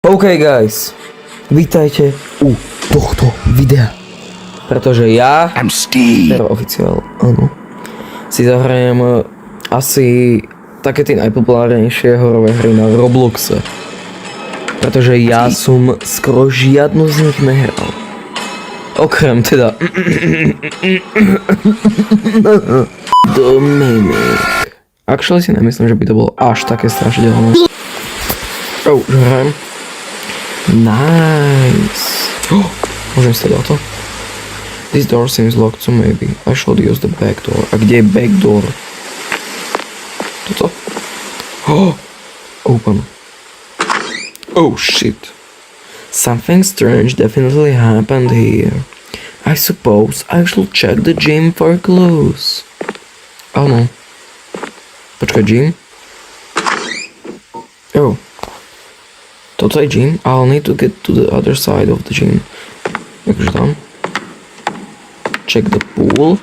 OK guys, vítajte u tohto videa, pretože ja, I'm Steve. oficiál, áno, si zahrajem asi také tie najpopulárnejšie horové hry na Robloxe, pretože ja som skoro žiadnu z nich nehral, okrem teda Dominik. Actually si nemyslím, že by to bolo až také strašidelné. Že hrajem. Nice. Môžem si dať to? This door seems locked, so maybe I should use the back door. A kde je back door? Toto? Open. Oh shit. Something strange definitely happened here. I suppose I should check the gym for clues. Oh no. Počkaj, gym? Oh. Toto je gym? I'll need to get to the other side of the gym. Jakže tam? Check the pool.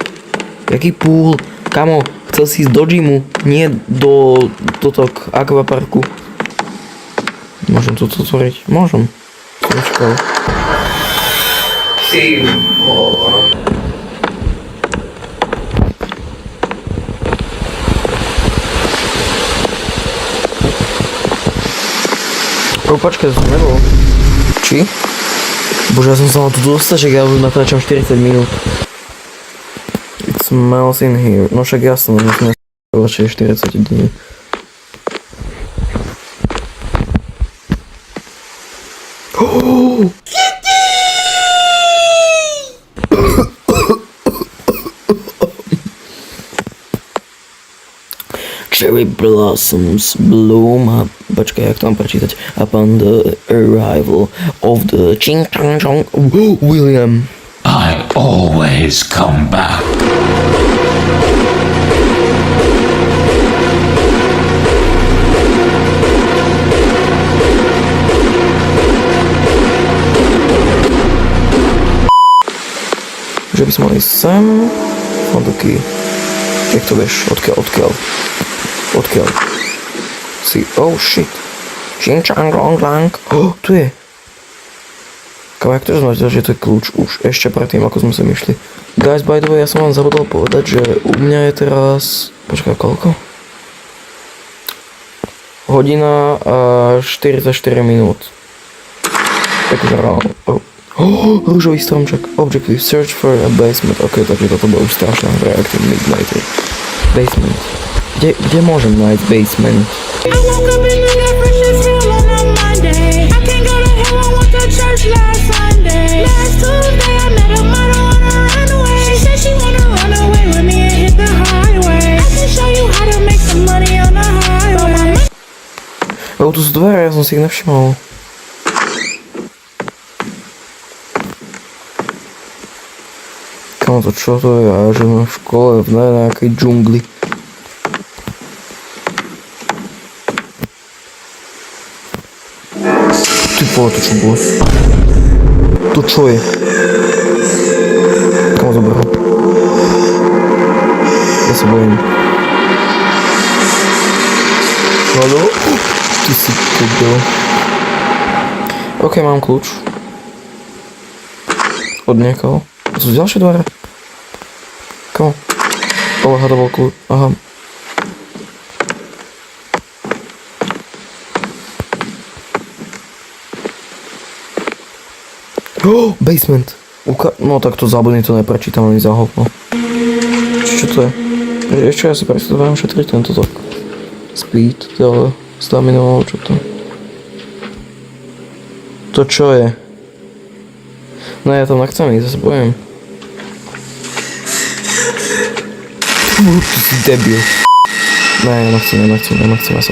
Jaký pool? Kamo, chcel si ísť do gymu, nie do akvaparku. Môžem toto otvoriť? Môžem. Som čakal. Počkaj, to som nebol. Či? Bože, ja som sa mal tu dostať, že ja už natáčam 40 minút. It smells in here. No však jasno, že sme radšej 40 dní. Cherry blossoms bloom up. Počkaj, jak to mám prečítať? Upon the arrival of the Ching Chong Chong William. I always come back. Že by sme mali sem. Mám taký... Jak to vieš? Odkiaľ? Si, oh shit. Ching Chong Long Lang. Tu je. Kam, jak to znamená, že to je kľúč už ešte predtým, ako sme sa myšli. Guys, by the way, ja som vám zabudol povedať, že u mňa je teraz... Počkaj, koľko? Hodina a 44 minút. Takže ráno. Rúžový stromček. Objective. Search for a basement. Ok, takže toto bude už strašná hra, jak ten Midnight. Basement. Kde môžem nájsť basement? I woke up in New York fresh as hell on a Monday. I can't go to hell, I went to church last Sunday. Last Tuesday I met a model on a runway. She said she wanna run away with me and hit the highway. I can show you how to make some money on the highway. Tu sú dvere, ja som si ich nevšimol. Kamo, to čo to je? Ja že sme v škole v nejakej džungli. Ty povie, to čo bolo? To čo je? Kamo, zoberám. Ja sa bojím. Haló? Ty si kúpil. Ok, mám kľúč. Od niekoho. To sú ďalšie dvere. Kamo? Aha, to bol kľúč. Aha. Basement. No tak to zabudni, to neprečítam ani za hovno. Čo to je? Ešte ja si predstavujem šetriť tento tok. Speed, ale stamina, čo to? To čo je? No ja tam nechcem ísť, zase bojím. Ty si debil. Ne, ja nechcem, ja sa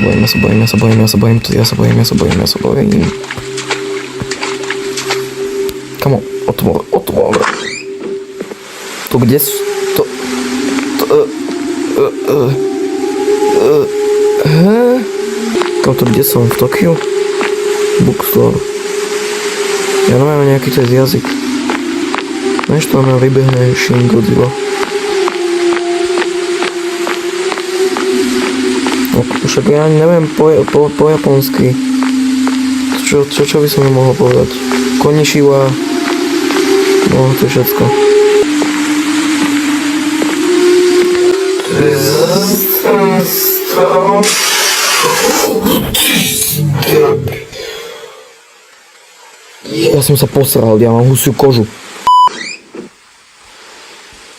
bojím. Kamo, otvor. To kde sú? Kamo, to kde som? V Tokiu? Bookstore. Ja nemám nejaký ten jazyk. Než to na vybehne Shin Godzilla. Však ja neviem po japonsky. Čo by som nemohol povedať? Konnichiwa. No, to je všetko. Ja som sa posral, ja mám husiu kožu.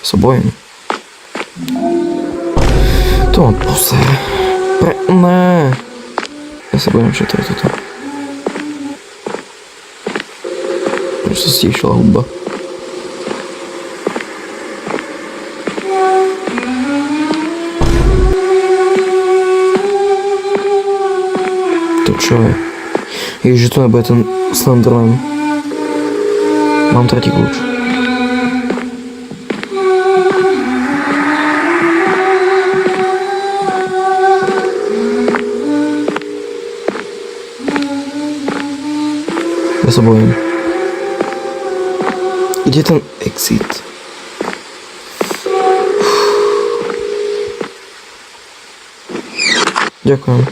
Sa bojím. To mám poser. Ne. Ja sa bojím, čo to je toto. Prečo sa stíšila hudba? To čo je? Ježiš, to nebude ten Slenderman. Mám tretí kľúč. Ja sa bojím. Kde je ten exit? Ďakujem.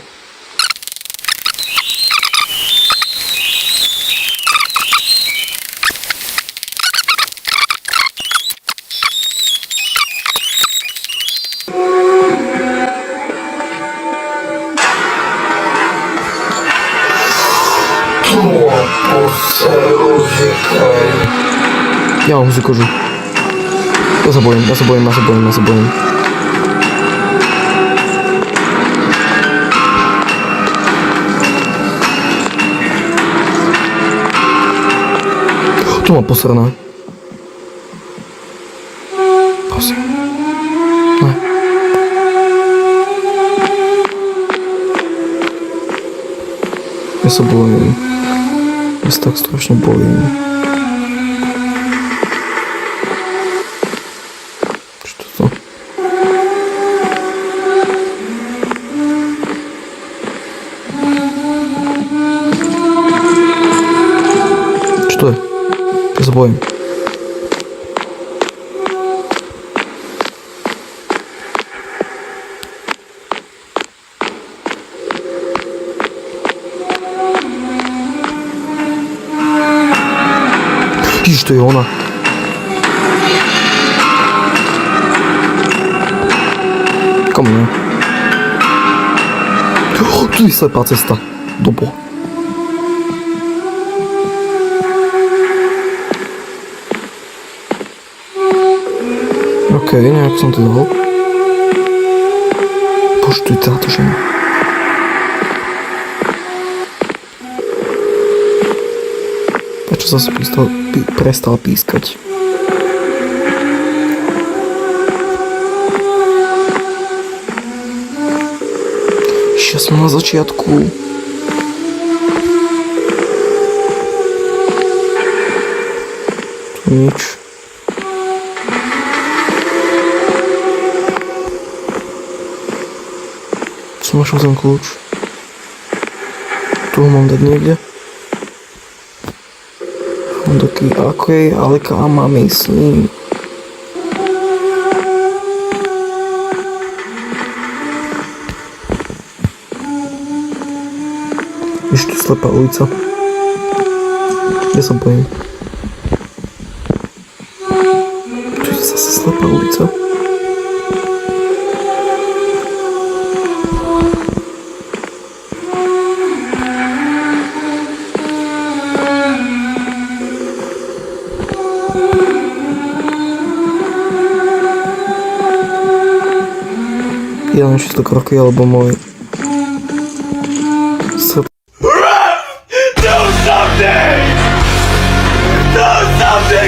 Ja mám husiu kožu. Ja sa bojím. Tu mám posrané. Prosím. Ne. Ja sa bojím. Ja sa tak strašne bojím. Čo toto? Čo to je? Ja sa bojím. Ježiš, to je ona. Komu ne? Tu je slepá cesta. Dobo. Okej, nejak som to dal. Bože, tu je táto žena. Prečo zase prestal pískať? Ja som na začiatku. Tu nič. Som našiel ten kľúč. Tu ho mám dať niekde. Mám taký, okej, ale kam mám myslím. Ešte slepá ulica. Ja sa bojím. Tu je zase slepá ulica. Ja neviem, či to kroky, alebo môj srdce. Do something,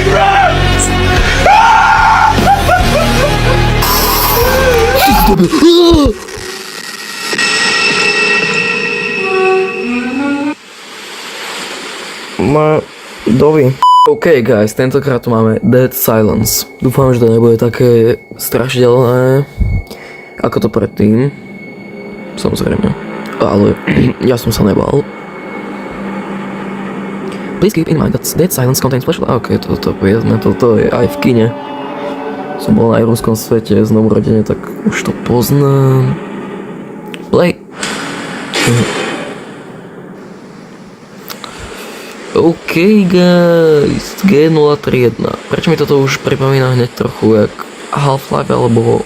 Rex! Dovi. OK guys, tentokrát tu máme Dead Silence. Dúfam, že to nebude také strašidelné ako to predtým. Samozrejme. Ale ja som sa nebal. Please keep in mind that Dead Silence contains flashlight. OK, toto je aj v kine. Som bol na ruskom svete znovu rodene, tak už to poznám. Play. OK guys, G031. Prečo mi toto už pripomína hneď trochu jak Half-Life alebo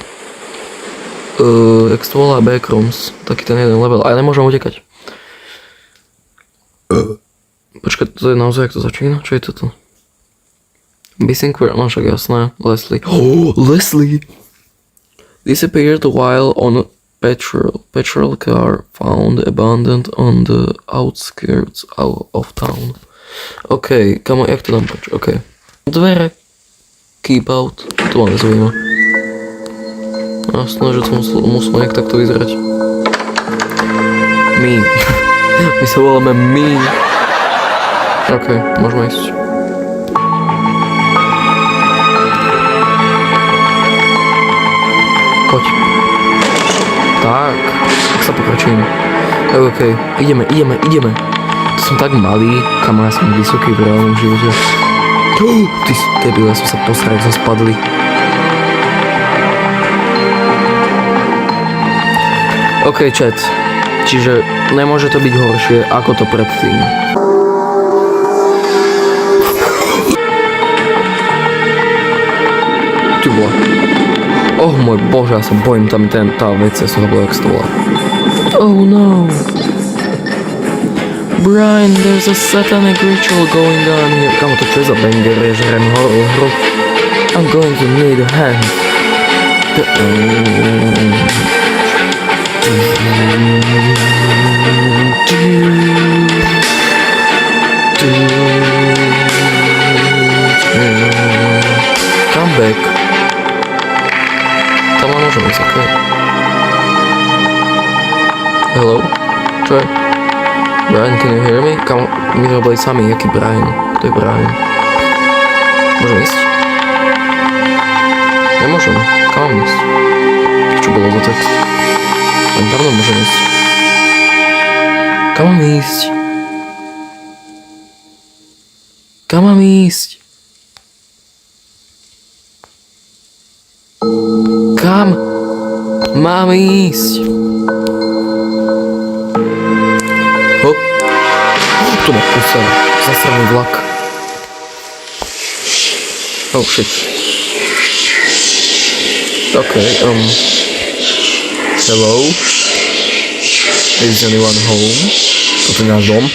jak to volá Backrooms, taký ten jeden level, a ja nemôžem utekať. Počkaj, to je naozaj, jak to začína? Čo je toto? Missing queer, no však jasné, Leslie. Oh, Leslie! Disappeared while on a patrol car found abandoned on the outskirts of town. OK, kamo, jak to dám preč? OK. Dvere. Keep out. To ma nezaujíma. Jasné, že to muselo nejak takto vyzerať. My. My sa voláme my. OK, môžeme ísť. Poď. Tak, tak sa pokračujem. OK, ideme. To som tak malý, kamo, ja som vysoký v reálnom živote. Ty si debil, ja som sa posral, jak sme spadli. OK, chat. Čiže nemôže to byť horšie, ako to predtým. Ty vole. Oh môj bože, ja sa bojím tam tá vec, ja som zabol, jak to volá. Oh no. Brian, there's a satanic ritual going on here. Kamo, to čo je za banger, je, že hrám hru. I'm going to need a hand. Come back. Tam môžem ísť, ok. Hello? Čo je? Brian, can you hear me? Kamo, my sme boli sami, jaký Brian? Kto je Brian? Môžem ísť? Nemôžem, kam mám ísť? Čo bolo za text? Len dávno môžem ísť. Kam mám ísť? Kam mám ísť? Kam mám ísť? To ma kusel. Zasraný vlak. Oh shit. Okay, hello? Is anyone home? Toto je náš dom.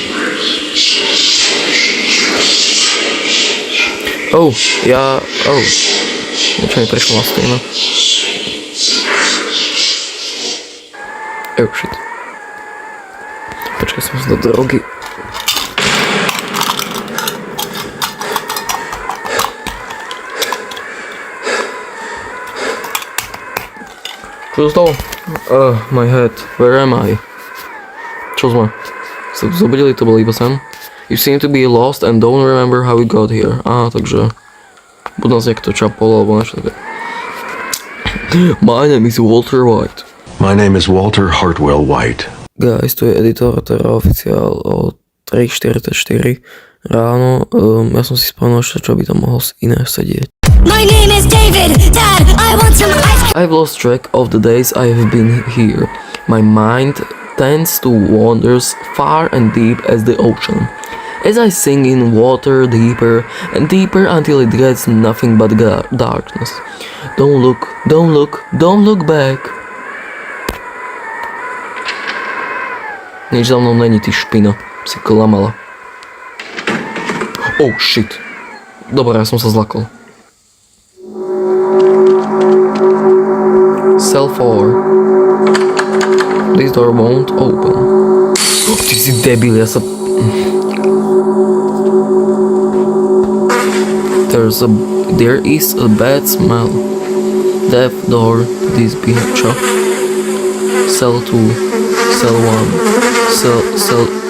Oh, niečo mi prešlo na stejno. Oh shit. Počkaj, som sa do drogy. Čo zostalo? My head. Where am I? Čo sme? Sa zobudili, to bol iba sen? You seem to be lost and don't remember how we got here. Takže... Buď nás niekto čapol, alebo niečo také. My name is Walter White. My name is Walter Hartwell White. Guys, tu je editor, teda oficiál o 3:44 ráno. Ja som si spomenul, čo by tam mohol iné sedieť. My name is David. Dad, I want some ice cream. I've lost track of the days I have been here. My mind tends to wander far and deep as the ocean. As I sink in water deeper and deeper until it gets nothing but darkness. Don't look back. Nič za mnou není, ty špina. Si klamala. Oh shit. Dobre, ja som sa zlakol. Cell 4. This door won't open. Ty si debil, ja sa... There is a bad smell. Death door, this being čo? Cell 2, Cell 1,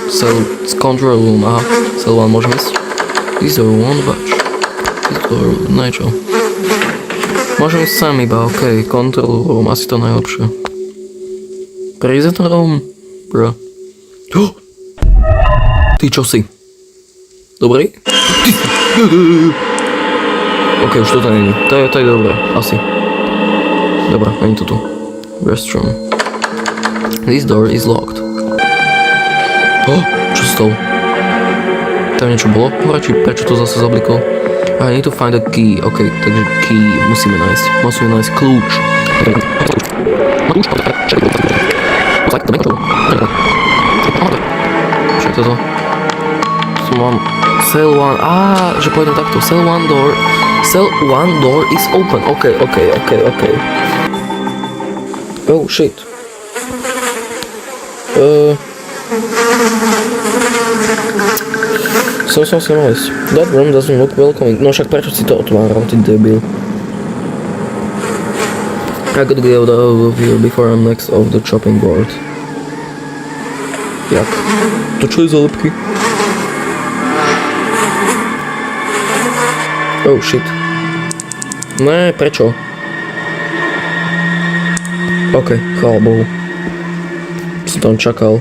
Cell control room, aha. Cell 1 môžem ísť. This door won't budge. This door, niečo. Môžem ísť sám iba, okej, control room, asi to najlepšie. Prison room? Bro. Ty čo si? Dobrý? Okej, už toto není. To je dobré, asi. Dobré, není to tu. Restroom. This door is locked. Čo sa stalo? Tam niečo bolo hore, či prečo to zase zablikol? I need to find a key. OK, takže key musíme nájsť. Musíme nájsť kľúč. Čo je toto? Tu mám cell one. Že pôjdem takto. Cell one door is open. OK. Oh shit. Som si mohol ísť. That room doesn't look welcoming. No však prečo si to otváral, ty debil? I could get out of here before I'm next off the chopping board. Jak? To čo je za lepky? Oh shit. Ne, prečo? OK, chvála Bohu. Som tam čakal.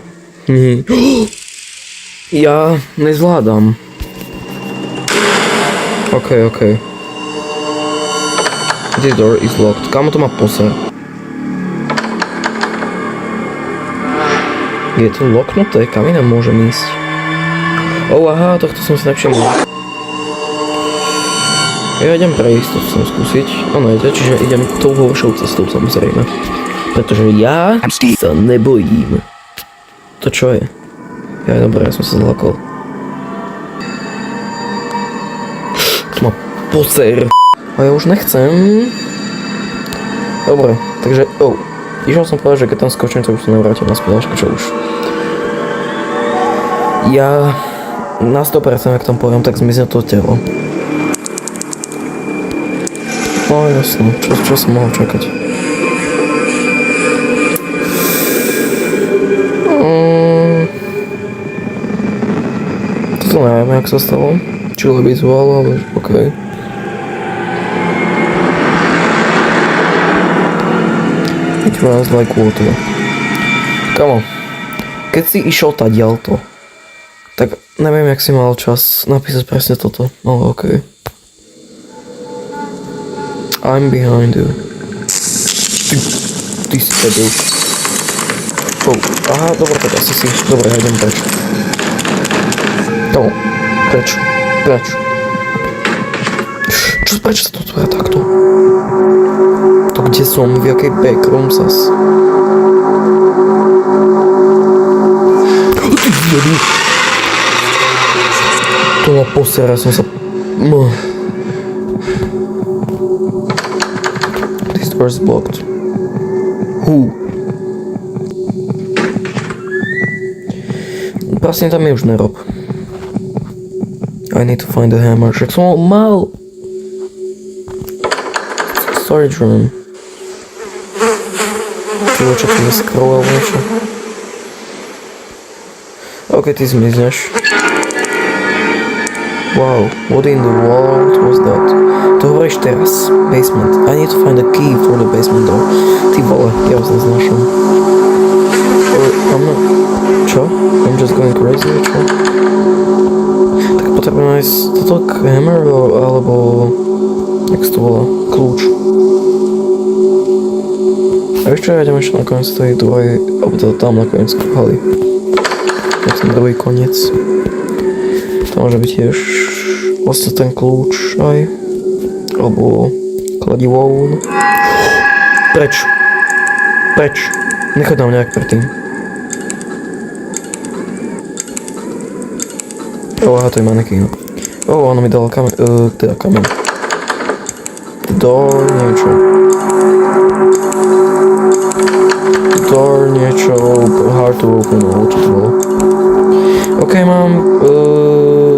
Ja nezvládam. OK. This door is locked. Kamo to má poser? Je to loknuté, kam inám môžem ísť? Aha, tohto som si nevšimol. Ja idem pre istotu sem skúsiť. Nejde, čiže idem tou horšou cestou samozrejme. Pretože ja sa nebojím. To čo je? Ja, dobré, ja som sa zlakol. To má poser. A ja už nechcem. Dobre, takže, išiel som povedať, že keď tam skočím, to už sa nevrátim naspäť, až čo už. Ja na 100%, ak tam poviem, tak zmizne to telo. No jasno, čo som mohol čakať? Toto neviem, jak sa stalo. Či by zval, ale OK. It runs like water. Kamo, keď si išiel tadiaľto, tak neviem, jak si mal čas napísať presne toto. No OK. I'm behind you. Ty si debil. Aha, dobre, tak asi si. Dobre, ja idem preč. Kamo, preč. Prečo sa to otvára takto? To kde som? V jakej backroom zas? Ty zjedy. To ma posera, som sa... This door is blocked. Who? Prosím, tam je už nerob. I need to find a hammer. Však som ho mal. Storage room. Čo to neskrolal niečo? OK, ty zmizneš. Wow, what in the world was that? To hovoríš teraz. Basement. I need to find a key for the basement door. Ty vole, ja už neznášam. Čo? I'm just going crazy, čo? Tak potrebujem nájsť toto hammer, alebo... Jak sa to volá? Kľúč. A vieš čo, ja idem ešte na koniec tej druhej, alebo teda tam na koniec haly. Tak ten druhý koniec. To môže byť tiež vlastne ten kľúč aj. Alebo kladivou. Preč. Nechoď na mňa jak predtým. Aha, to je manekín. Ono mi dalo kameň. Teda kameň. Door niečo, hard to open, alebo čo to bolo. OK, mám,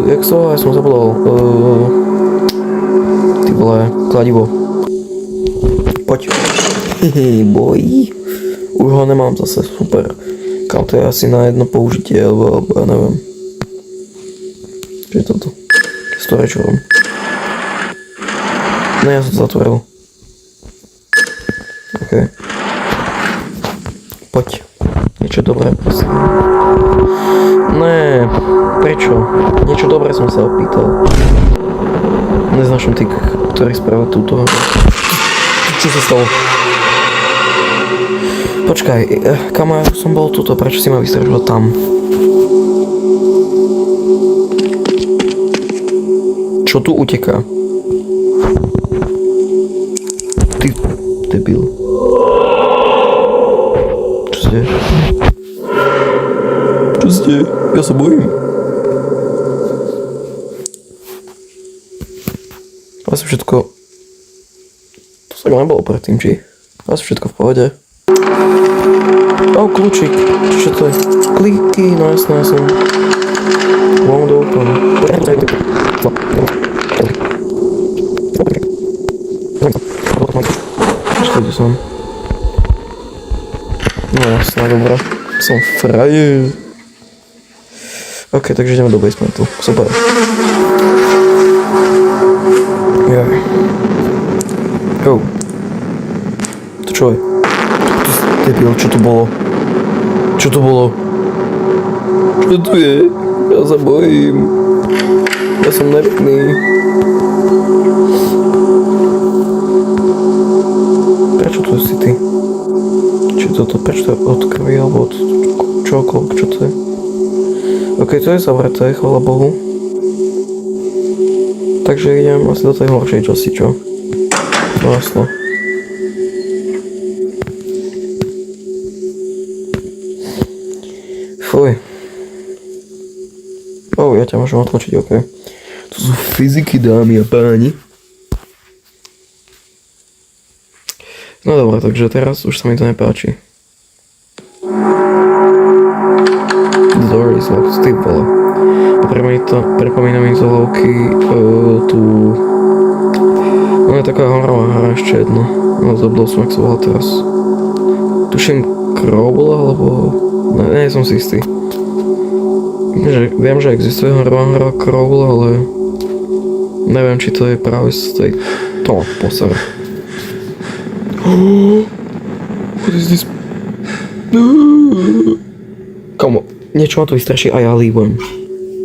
jak sa ja som zabudol, ty vole, kladivo. Poď. Boj. Už ho nemám zase, super. Kam to je asi na jedno použitie, alebo ja neviem. Čo je toto? Storage room. No ja som to zatvoril. OK. Poď. Niečo dobré, prosím. Ne, prečo? Niečo dobré som sa opýtal. Neznášam tých, ktorí spravia túto. Čo sa stalo? Počkaj, kamo, ja som bol tuto, prečo si ma vystražil tam? Čo tu uteká? Ty debil. Čo ste? Čo ste? Ja sa bojím. Asi všetko... To sa nebolo predtým, či? Asi všetko v pohode. Kľúčik. Čo to je? Kliky, no jasné, ja som... Won't open. Čo tu som? No jasné, dobré. Som frajer. Ok, takže ideme do basementu. Super. Jaj. Oh. To čo je? Debil, čo to bolo? Čo to bolo? Čo tu je? Ja sa bojím. Ja som nervný. Prečo tu si ty? Či toto, prečo to je od krvi alebo od čokoľvek, čo to je? Ok, to je zavreté, chvála Bohu. Takže idem asi do tej horšej časti, čo? No jasno. Fuj. Ja ťa môžem otlačiť, ok. To sú fyziky, dámy a páni. No dobré, takže teraz už sa mi to nepáči. The door is locked, ty vole. Pripomína mi to lovky tu... No je taká horová hra ešte jedna. No zabudol som, jak sa volá teraz. Tuším Crawl, alebo... Nie som si istý. Viem, že existuje horová hra Crawl, ale... Neviem, či to je práve z tej... To, posere. What is this? Komu? Niečo ma tu vystraší a ja líbujem.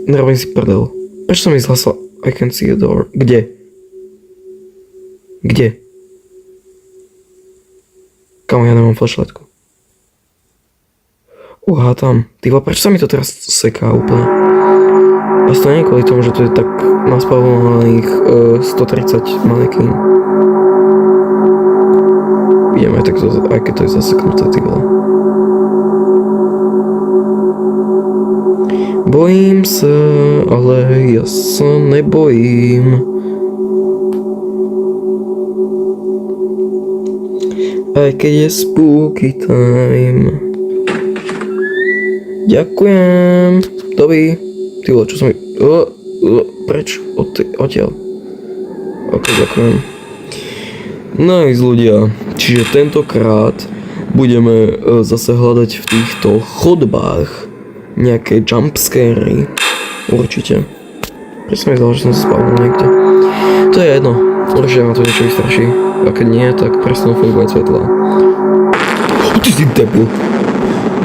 Nerobím si prdel. Prečo som mi zhlasal I can see a door? Kde? Kde? Kamu, ja nemám flashlightku. Tam. Tyva, prečo sa mi to teraz seká úplne? A to nie je kvôli tomu, že tu je tak naspavovaných 130 manekín. Ideme tak to, aj keď to je zaseknuté, ty vole. Bojím sa, ale ja sa nebojím. Aj keď je spooky time. Ďakujem. Dobrý. Ty vole, čo som mi... Preč? Odtiaľ. Ok, ďakujem. Nice ľudia. Čiže tentokrát budeme zase hľadať v týchto chodbách nejaké jumpscary. Určite. Prečo mi zdalo, že som sa spavnul niekde. To je jedno. Určite ma to niečo vystraší. A keď nie, tak prestanú fungovať svetlá. Ty si debil.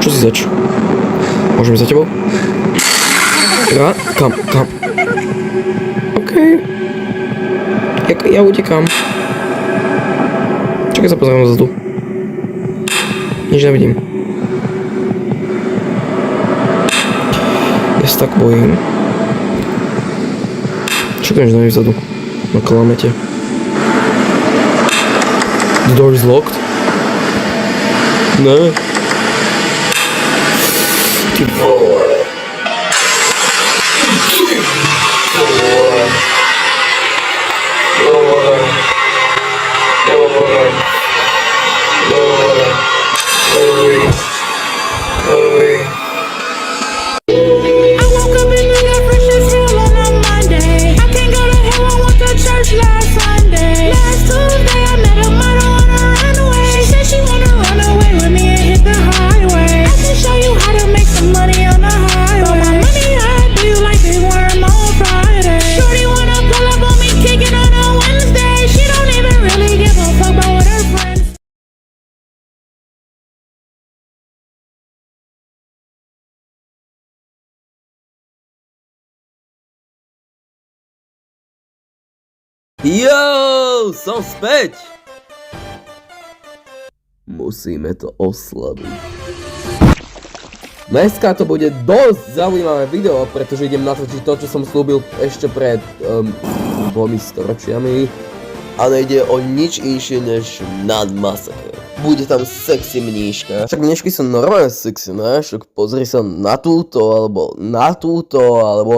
Čo si zač? Môžeme za tebou? Kam? OK. Ja utekám. Čakaj, sa pozriem zadu. Nič nevidím. Ja sa tak bojím. Čo to nič nevidím vzadu? Na klamete. The door is locked? Ne. Ty vole. I woke up and you got fresh as hell on a Monday. I can't go to hell, I went to church last Sunday. Last Tuesday I met a model on a runway. She said she wanna run away with me and hit the highway. I can show you how to make some money on the highway. Throw my money high, do you like big worm on Friday? Shorty wanna pull up on me, kicking on a Wednesday. She don't even really give a fuck about what her friends. Yo, som späť! Musíme to oslaviť. Dneska to bude dosť zaujímavé video, pretože idem natočiť to, čo som slúbil ešte pred 2 storočiami a nejde o nič inšie než Nun Massacre. Bude tam sexy mníška. Však mníšky sú normálne sexy, ne? Však pozri sa na túto, alebo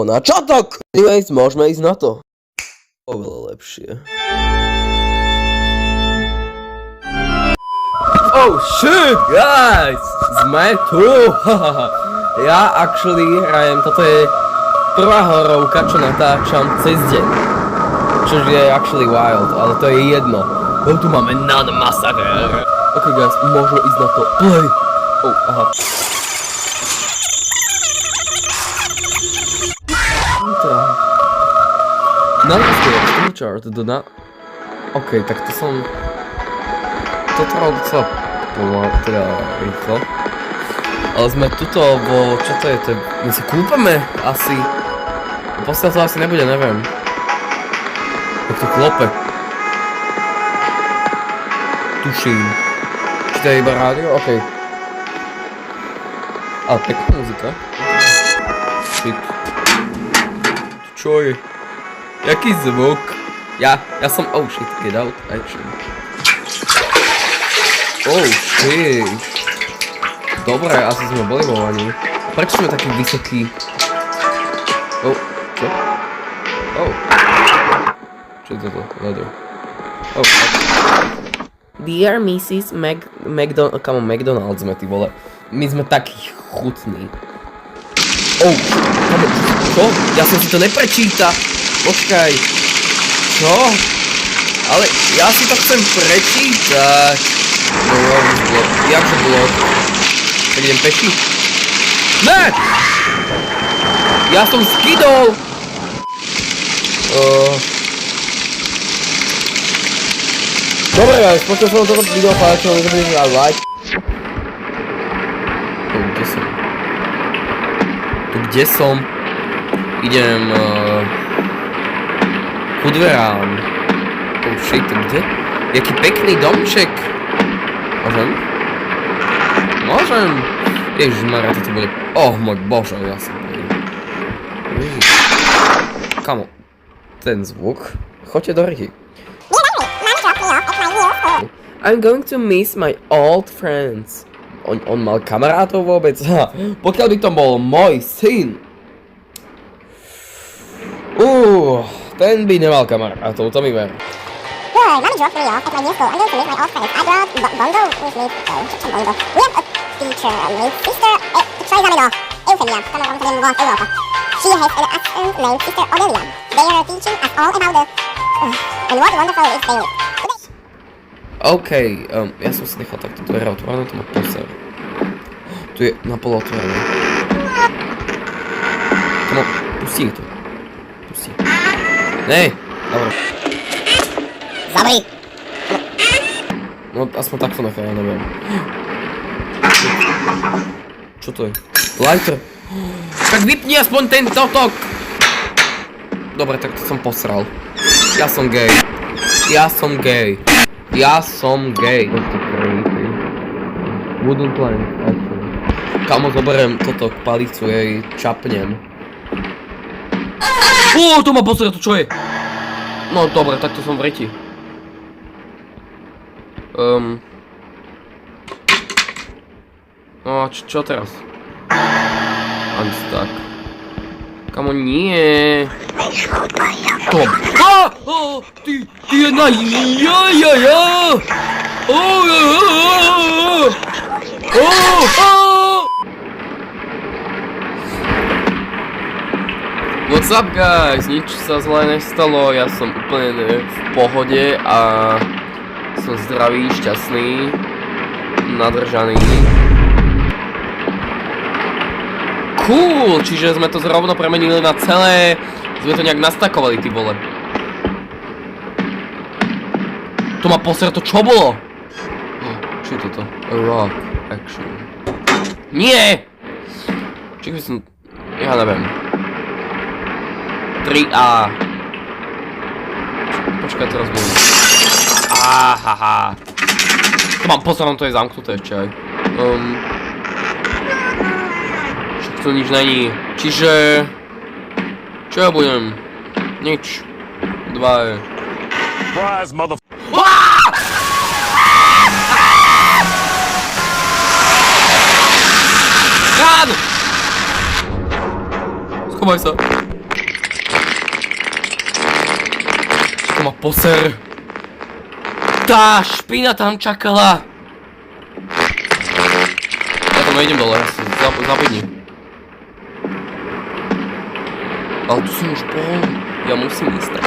na čotok! Anyways, môžeme ísť na to. Oveľa lepšie. Oh shit, guys! Sme tu! Ja actually hrajem, toto je prvá hororovka, čo natáčam cez deň. Čož je actually wild, ale to je jedno. No tu máme Nun Massacre. Ok guys, môžeme ísť na to. Play! Oh, aha. Ok, tak to som... To trvalo docela pomaly, teda rýchlo. Ale sme tuto, bo čo to je? My sa kúpame asi. Posiaľ to asi nebude, neviem. Jak to klope. Tuším. Či to je iba rádio? OK. Ale pekná muzika. Shit. Čo je? Jaký zvuk? Ja som... Oh shit, get out, action. Oh shit. Dobre, asi sme boli vo vani. Prečo sme taký vysoký? Oh, čo? Oh. Čo je toto? Leather. Oh, Dear Mrs. McDonald sme, ty vole. My sme takí chutní. Oh, čo? Ja som si to neprečíta. Počkaj. Čo? Ale ja si to chcem prečítať. Jakže blok? Tak idem peši? Ne! Ja som skydol! Dobre guys, počul som toto video, páčil, nezabudnite dať like. Kde som? Tu kde som? Idem ku dverám. Oh shit, kde? Jaký pekný domček. Môžem? Môžem! Ježišmarja, toto bude... Oh môj bože, ja som... Kamo, ten zvuk. Choďte do ryti. I'm going to miss my old friends. On mal kamarátov vôbec? Pokiaľ by to bol môj syn. Ten by nemal kamarátov, to mi ver. Good, mommy dropped me off at my new school. I'm going to meet my old friends. I brought Bongo with me. Bongo. We have a teacher named Sister Trezamino. Eufemia. Come on, from Europa. She has an assistant named Sister Aurelia. They are teaching us all about the... and what wonderful is David. OK, ja som si nechal takto dvere otvorené, to má poser. Tu je na polo otvorené. Come on, pustí to. Pustí. Ne, dobre. Zabri. No, aspoň takto nechaj, ja neviem. Čo to je? Lighter. Tak vypni aspoň ten totok! Dobre, tak to som posral. Ja som gay. Ja som gay. Ja som gay. Wooden plank, actually. Kamo, zoberiem toto palicu, jej čapnem. To má posrať, to čo je? No, dobre, tak to som v riti. No, čo teraz? Unstuck. Kamo, nie. Tom. Ty jedna ja. What's up guys? Nič sa zle nestalo, ja som úplne v pohode a som zdravý, šťastný, nadržaný. Cool, čiže sme to zrovna premenili na celé, sme to nejak nastakovali, ty vole. To má poser, to čo bolo? Čo je toto? A rock, action. Nie! Či by som... Ja neviem. 3A. Počkaj, teraz budem. Ahaha. To mám pozor, to je zamknuté ešte aj. Však to nič není. Čiže... Čo ja budem? Nič. 2. Surprise, mother. Rán! Schovaj sa. To ma poser. Tá špina tam čakala. Ja tam nejdem dole, zabudni. Ale tu som už bol. Ja musím ísť tak.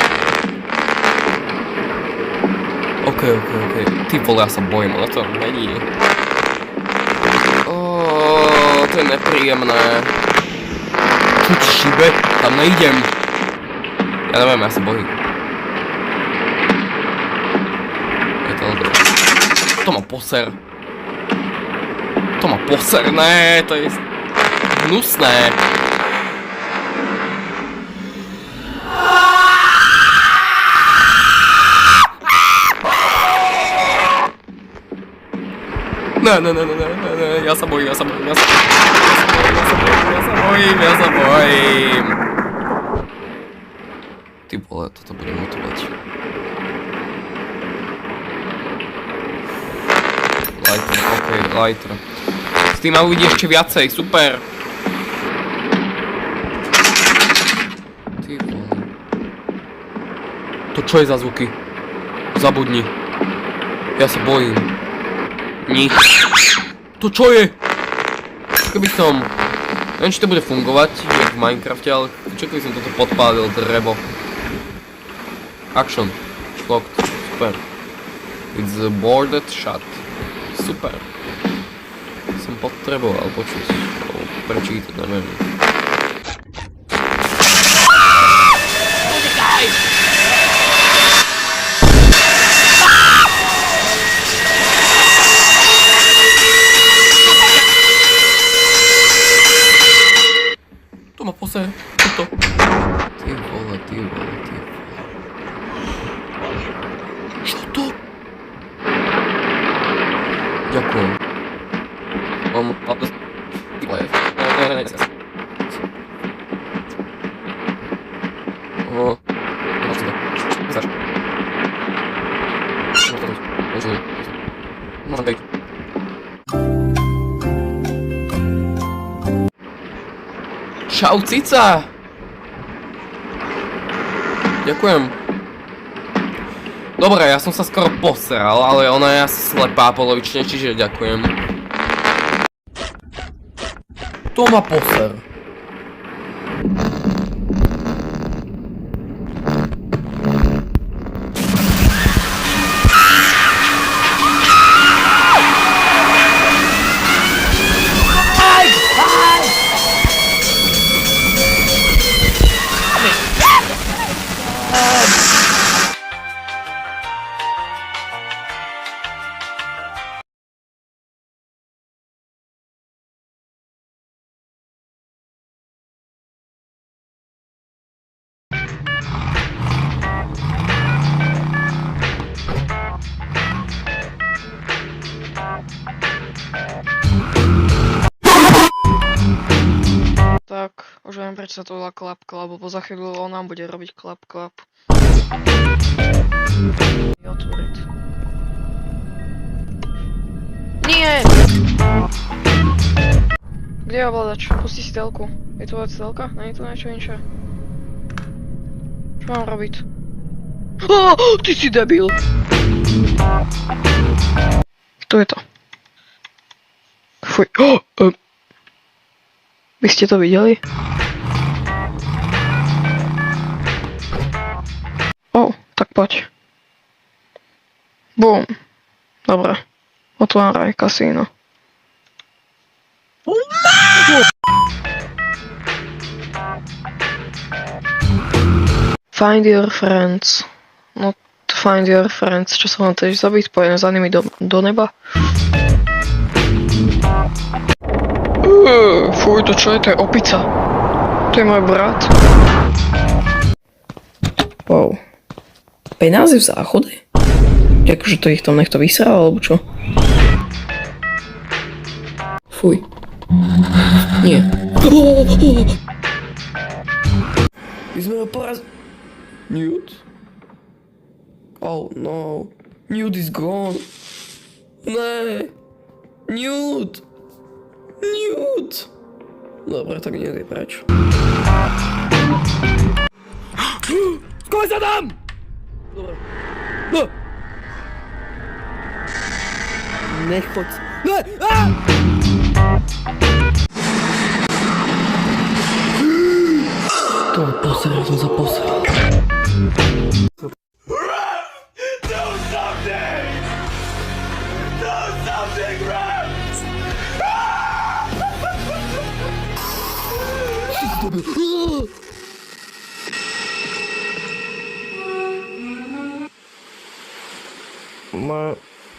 OK. Ty vole, ja sa bojím, ale to není. To je nepríjemné. Čo ti šibe? Tam nejdem. Ja neviem, ja sa bojím. Je to dobré. To má poser. To má poser, ne, to je hnusné. Ne, ja sa bojím. Ty vole, toto bude motivovať. Lighter, ok, lighter. S tým ma uvidí ešte viacej, super. Ty vole. To čo je za zvuky? Zabudni. Ja sa bojím. Nič. To čo je? Keby som... Neviem, či to bude fungovať, jak v Minecrafte, ale čo keby som toto podpálil, drebo. Action. Locked. Super. It's boarded shut. Super. Som potreboval počuť. Prečítať, neviem. To má pose. Toto. Ty vole. Čo to? Ďakujem. Mám... Čau, cica! Ďakujem. Dobre, ja som sa skoro poseral, ale ona je asi slepá polovične, čiže ďakujem. To má poser. Tak, už viem, prečo sa to volá klap, lebo za chvíľu on nám bude robiť klap. Otvoriť. Nie! Kde je ovládač? Pusti si telku. Je to telka? Nie je to niečo inšie? Čo mám robiť? Ty si debil! Tu je to. Fuj. Vy ste to videli? Tak poď. Bum. Dobre. Otváraj kasíno. Find your friends. Not find your friends. Čo sa vám chceš zabiť? Pojedem za nimi do neba. Fuj, to čo je? To je opica. To je môj brat. Wow. Penáze v záchode? Akože to ich tam niekto vysral, alebo čo? Fuj. Nie. My sme ho Newt? Oh no. Newt is gone. Ne. Newt. Newt. Dobre, tak Newt je preč. Skovaj sa tam! Dobre. No. Nechoď. Ne! To je posral, som sa posral.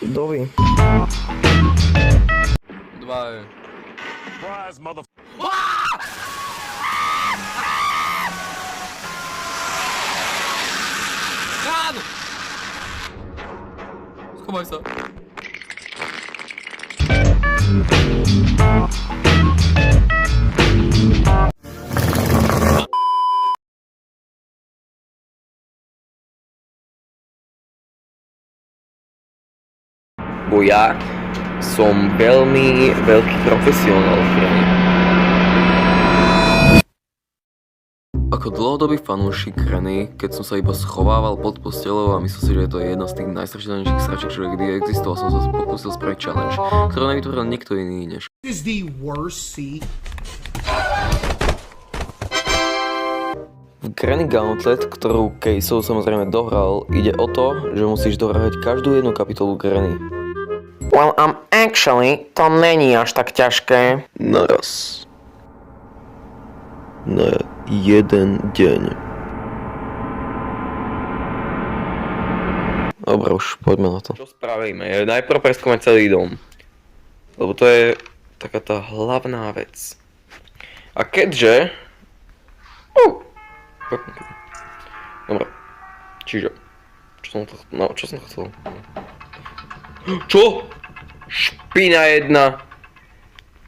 Dovi. Surprise, mother. Schovaj sa. Bo ja som veľmi veľký profesionál v hre. Ako dlhodobý fanúšik Granny, keď som sa iba schovával pod posteľou a myslel si, že je to jedna z tých najstrašidelnejších sračiek, čo kedy existoval, som sa pokúsil spraviť challenge, ktorý nevytvoril nikto iný než Is the worst sea. v Granny Gauntlet, ktorú Casey samozrejme dohral, ide o to, že musíš dohrať každú jednu kapitolu Granny. Well, actually, to není až tak ťažké. Naraz. Na jeden deň. Dobre, už poďme na to. Čo spravíme? Najprv preskúmať celý dom. Lebo to je taká tá hlavná vec. A keďže... Dobre. Čiže... Čo som chcel? Čo? Špina jedna.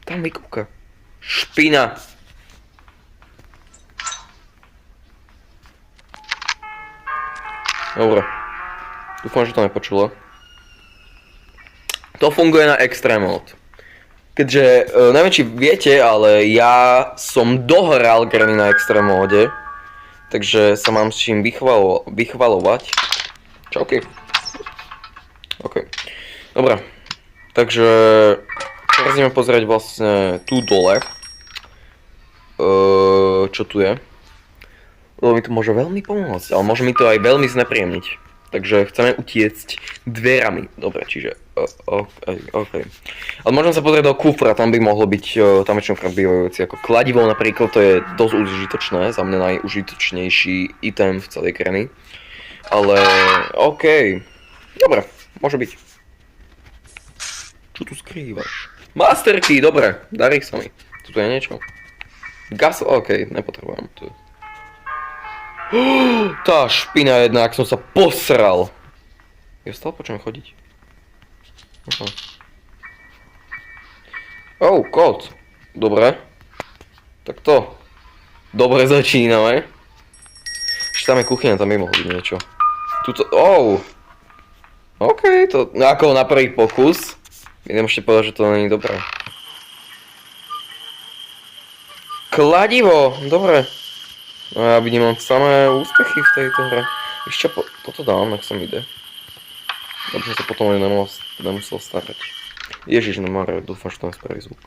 Tam vykúka. Špina. Dobre. Dúfam, že to nepočula. To funguje na extreme mode. Keďže, neviem či viete, ale ja som dohral Granny na extreme mode. Takže sa mám s čím vychvalovať. Čauky. OK. Dobre. Takže teraz ideme pozrieť vlastne tu dole. Čo tu je. Lebo mi to môže veľmi pomôcť, ale môže mi to aj veľmi znepríjemniť. Takže chceme utiecť dverami. Dobre, čiže... OK. Ale môžem sa pozrieť do kufra, tam by mohlo byť... Tam väčšinokrát bývajú veci ako kladivo napríklad, to je dosť užitočné, za mňa najužitočnejší item v celej Granny. Ale... OK. Dobre, môže byť. Čo tu skrývaš? Master key, dobre, darí sa mi. Tu je niečo. Gas, OK, nepotrebujem. Tu. Tá špina jedna, ak som sa posral. Ja stále počujem chodiť. Kód. Dobre. Tak to. Dobre začíname. Ešte tam je kuchyňa, tam by mohlo byť niečo. Tuto, OK, to ako na prvý pokus. Idem ešte povedať, že to není dobré. Kladivo, dobre. No ja vidím, mám samé úspechy v tejto hre. Ešte toto dám, ak sa mi ide. Aby som sa potom aj nemusel starať. Ježiš, Mare, dúfam, že to nespraví zvuk.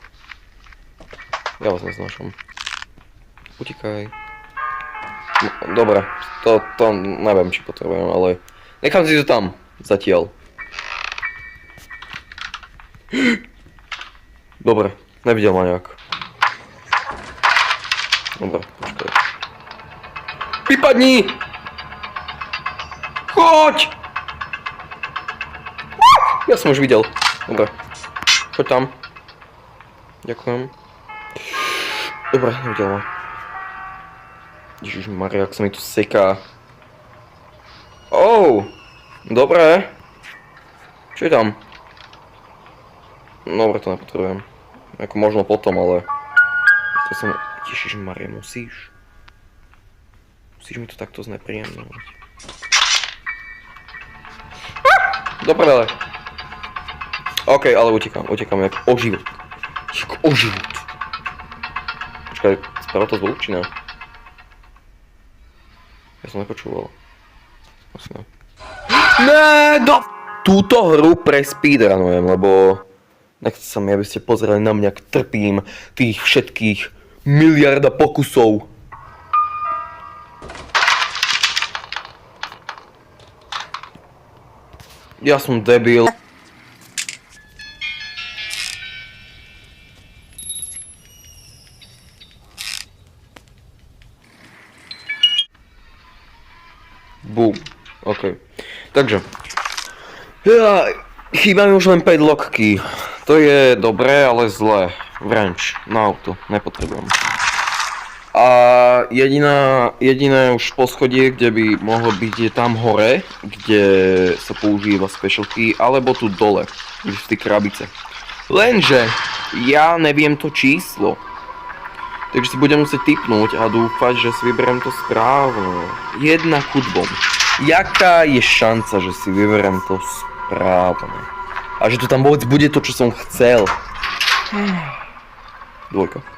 Ja vás neznášam. Utíkaj. Dobre, to neviem, či potrebujem, ale nechám si to tam, zatiaľ. Dobre, nevidel ma nejak. Dobre, počkaj. Vypadni! Choď! Ja som už videl. Dobre. Choď tam. Ďakujem. Dobre, nevidel ma. Ježišmaria, jak sa mi tu seká. Dobre. Čo je tam? Dobre, to nepotrebujem. Ako možno potom, ale... To som... Ježišmaria, musíš? Musíš mi to takto znepríjemňovať. Do prdele. OK, ale utekám jak o život. Jak o život. Počkaj, spravil to zvuk, či ne? Ja som nepočúval. Asi ne. Ne, túto hru prespeedrunujem, lebo nechcem sa mi, aby ste pozerali na mňa, ak trpím tých všetkých miliarda pokusov. Ja som debil. Boom. OK. Takže. Chýba mi už len 5 lockky. To je dobré, ale zlé. Wrench na auto. Nepotrebujem. A jediné už poschodie, kde by mohlo byť, je tam hore, kde sa používa special key, alebo tu dole, kde sú tie krabice. Lenže ja neviem to číslo. Takže si budem musieť tipnúť a dúfať, že si vyberiem to správne. 1 ku 2. Jaká je šanca, že si vyberiem to správne? A že to tam vôbec bude to, čo som chcel? 2.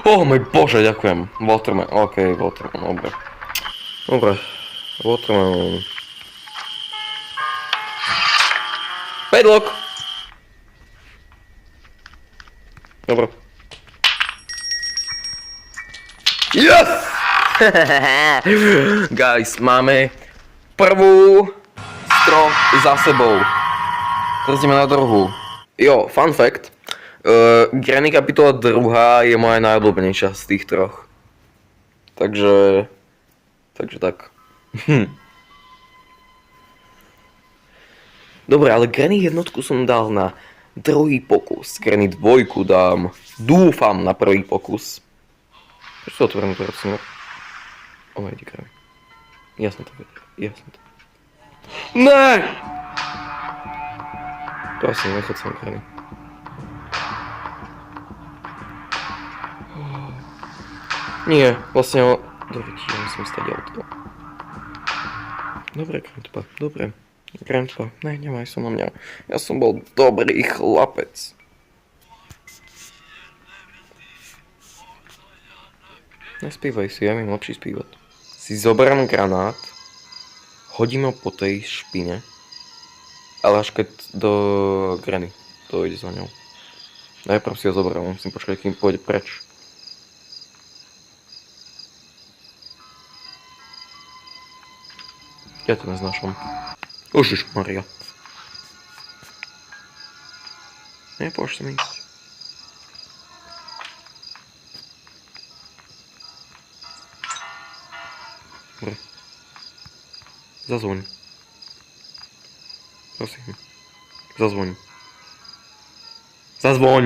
Oh môj bože, ďakujem. Waterman, OK, Waterman, dobre. Dobre, Waterman. Padlock! Dobre. Yes! Guys, máme prvú z troch za sebou. Teraz ideme na druhú. Jo, fun fact. Granny kapitola 2 je moja najobľúbenejšia z tých troch. Takže tak. Dobre, ale Granny jednotku som dal na druhý pokus. Granny 2 dám, dúfam, na prvý pokus. Prečo to otvorím to rocím? Oh my god. Ja som to vedel. Ne! Prosím, nechod sa Granny. Nie, vlastne dobre, ja musím stať auto. Dobre, Grandpa, dobre. Grandpa, ne, nemaj sa na mňa. Ja som bol dobrý chlapec. Nespívaj si, ja viem lepší spívať. Si zoberám granát, hodím ho po tej špine, ale až keď do Granny, to ide za ňou. Najprv si ho zoberám, musím počkať, kým pôjde preč. Ja to neznášam. Ježišmaria. Nepôž sa mi ísť. Dobre. Zazvoň. Prosím. Zazvoň. Zazvoň!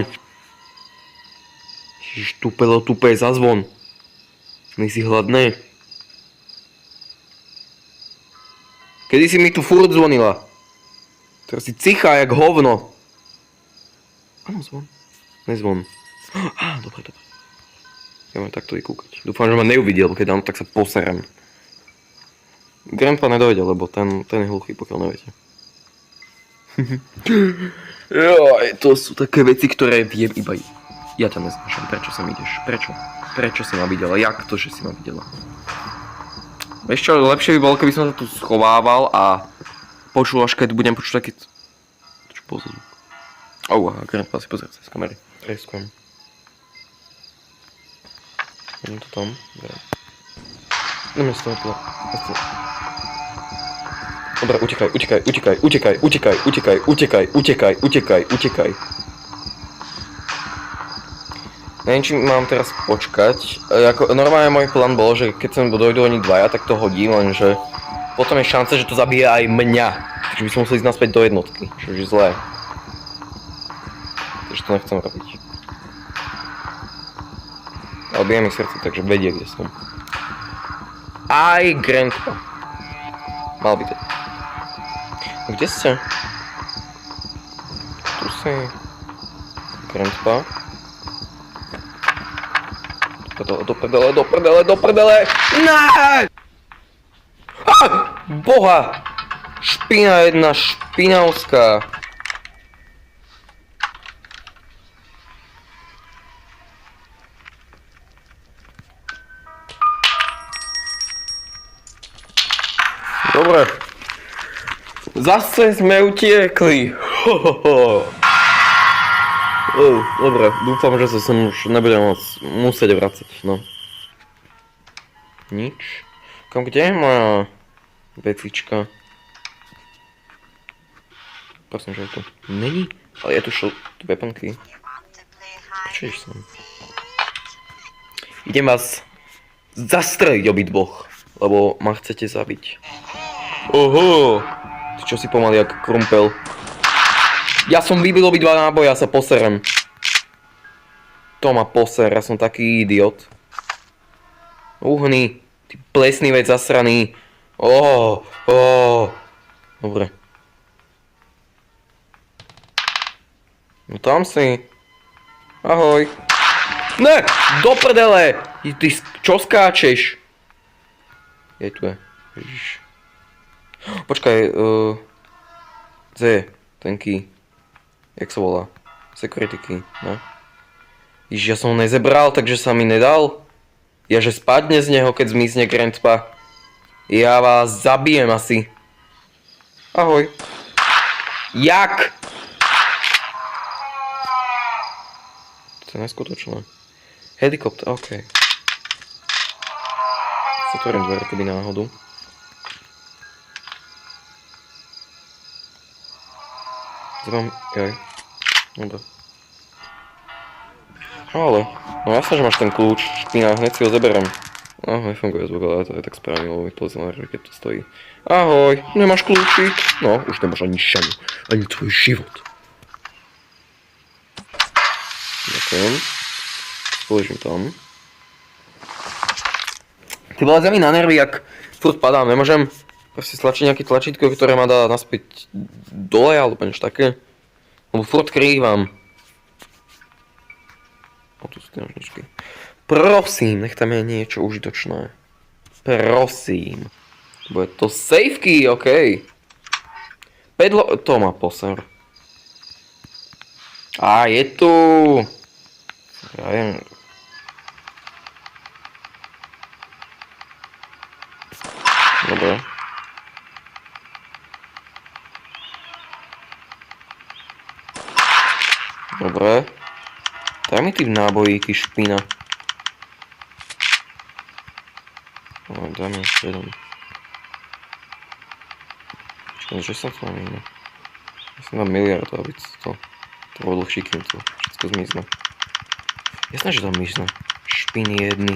Ježiš, tupelo, zazvoň. My si hladný. Kedy si mi tu furt zvonila? Teraz si cichá jak hovno. Áno, zvon. Nezvon. Á, dobre. Ja mám takto vykúkať. Dúfam, že ma neuvidel, keď áno, tak sa poserem. Grandpa nedojde, lebo ten je hluchý, pokiaľ neviete. Joj, to sú také veci, ktoré viem iba ja ťa neznášam. Prečo sem ideš? Prečo? Prečo si ma videla? Jak to, že si ma videla? Vieš čo, lepšie by bolo, keby som sa tu schovával a počul, až keď budem počuť taký... Čo bol za zvuk? Grandpa si pozrieť cez kamery. Riskujem. Idem to tam. Ideme z toho pila. Dobre, utekaj. Neviem, či mám teraz počkať. Normálne môj plán bol, že keď sem dojdú oni dvaja, tak to hodím, lenže potom je šanca, že to zabije aj mňa. Takže by som musel ísť naspäť do jednotky, čo je zlé. Takže to nechcem robiť. Ale bije mi srdce, takže vedie, kde som. Aj Grandpa. Mal byť. Kde ste? Tu si... Grandpa. Do prdele! Ne! Boha! Špina jedna, špinavská. Dobre. Zase sme utiekli. Dobre, dúfam, že sa sem už nebudem musieť vracať, no. Nič. Kde je moja vecička? Prosím, že tu není, ale ja tu šel weapon key. Prečo iš som? Idem vás zastreliť obidvoch, lebo ma chcete zabiť. Oho! Ty čo si pomaly jak krumpel? Ja som vybil obidva náboje, ja sa poserem. To ma poser, ja som taký idiot. Uhni, ty plesnivec zasraný. Dobre. No tam si. Ahoj. Ne, do prdele! Ty čo skáčeš? Je tu je. Ježiš. Počkaj, kde je ten key? Jak sa volá? Security key, ne? Ježiš, ja som ho nezebral, takže sa mi nedal. Ja že spadne z neho, keď zmizne grandpa. Ja vás zabijem asi. Ahoj. Jak? To je neskutočné. Helikopter, okej. Zatvorím dvere, keby náhodu. Zrám, jaj. Dobre. Ale, no jasne, že máš ten kľúč, špina, hneď si ho zeberem. No, nefunguje zvuk, ale to je tak správne, lebo mi to znamená, keď to stojí. Ahoj, nemáš kľúčik? No, už nemáš ani šanu, ani tvoj život. Ďakujem. Položím tam. Ty vlezia mi na nervy, jak furt padám, nemôžem proste stlačiť nejaké tlačítko, ktoré ma dá naspäť dole, alebo niečo také. Lebo furt krývam. O, tu sú tie nožničky. Prosím, nech tam je niečo užitočné. Prosím. Bude to safe key, okej. To má poser. Á, je tu. Ja viem. Dobre. Dobre. Daj mi ty nábojíky, špina. No, daj mi ešte jeden. Počkaj, že sa to nemýne. Ja som dám miliard, aby to bolo dlhší, kým to všetko zmizne. Jasné, že tam mizne. Špiny jedny.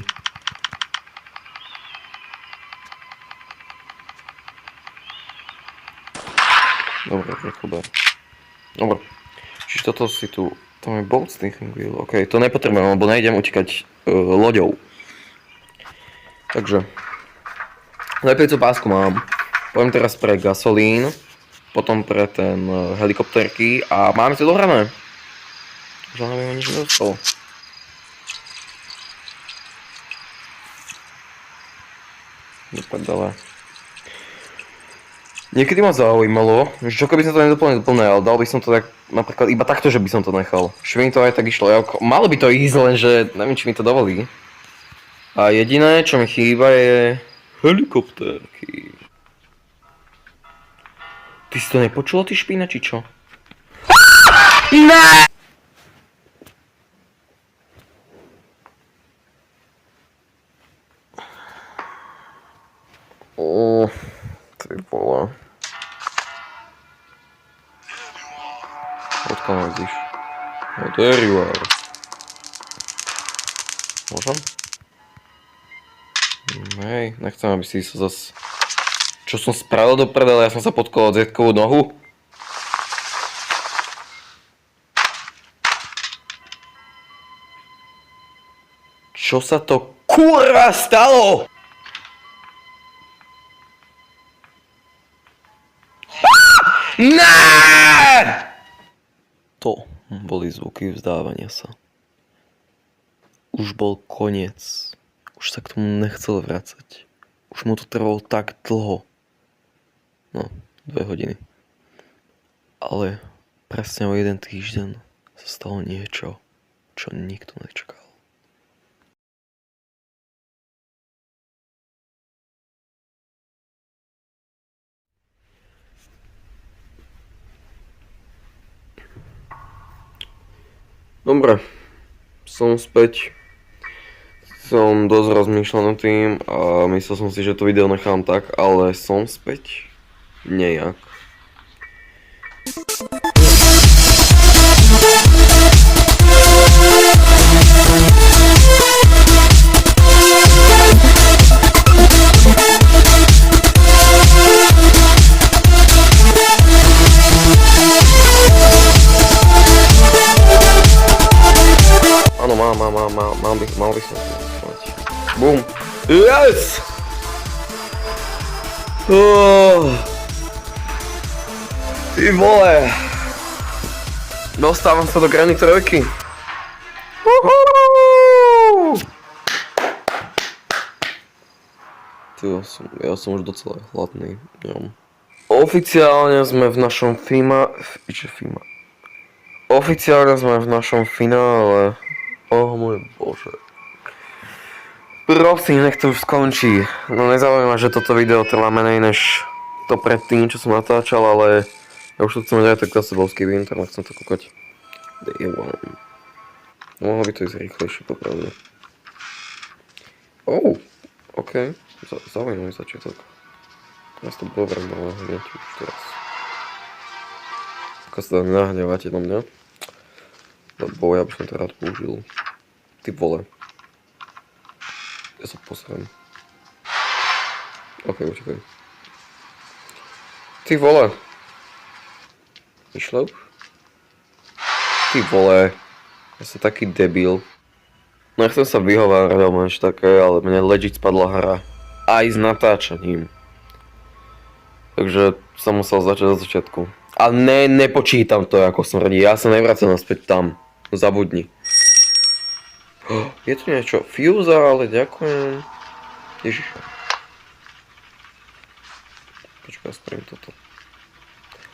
Dobre, preklber. Dobre. Čiže toto si tu... Tam je boat stinking wheel. OK, to nepotrebujem, lebo nejdem utekať loďou. Takže. Najprv tú pásku mám. Poviem teraz pre gasolín. Potom pre ten helikopterky. A máme to dohrané. Už neviem, nič nedostalo. Dopadala. Niekedy ma zaujímalo, že čo keby som to nedoplnil doplné, ale dal by som to tak napríklad iba takto, že by som to nechal. Že mi to aj tak išlo. Malo by to ísť, lenže neviem, či mi to dovolí. A jediné, čo mi chýba, je helikoptérky. Ty si to nepočulo, ty špína, či čo? Ne! Ty vole. Odkiaľ nájdeš? No there you are. Môžem? Hej, nechcem, aby si sa zas... Čo som spravil do prdele, ja som sa potkol od Zetkovú nohu. Čo sa to kurva stalo? Ne! To boli zvuky vzdávania sa. Už bol koniec. Už sa k tomu nechcel vracať. Už mu to trvalo tak dlho. No, 2 hodiny. Ale presne o 1 týždeň sa stalo niečo, čo nikto nečakal. Dobre, som späť. Som dosť rozmýšľal nad tým a myslel som si, že to video nechám tak, ale som späť nejak. Áno, mal by som to mať. Bum. Yes! Ty vole. Dostávam sa do Granny trojky. Ja som už docela hladný. Oficiálne sme v našom Oficiálne sme v našom finále. Môj bože. Prosím, nech to už skončí. No nezaujíma, že toto video trvá menej než to predtým, čo som natáčal, ale ja už to chcem dať tak zase bol skip internet, chcem to kúkať. Mohlo by to ísť rýchlejšie, popravde. OK. Zaujímavý začiatok. Ja to povrám, ale hneď už teraz. Ako sa nahnevate na mňa? Lebo ja by som to rád použil. Ty vole. Ja sa posrám. OK, počkaj. Ty vole. Išlo? Ty vole. Ja som taký debil. Nechcem sa vyhovárať alebo niečo také, ale mne legit spadla hra. Aj s natáčaním. Takže som musel začať od začiatku. A nepočítam to, ako som radí. Ja sa nevracam naspäť tam. Zabudni. Je tu niečo? Fuse, ale ďakujem. Ježiš. Počkaj, spravím toto.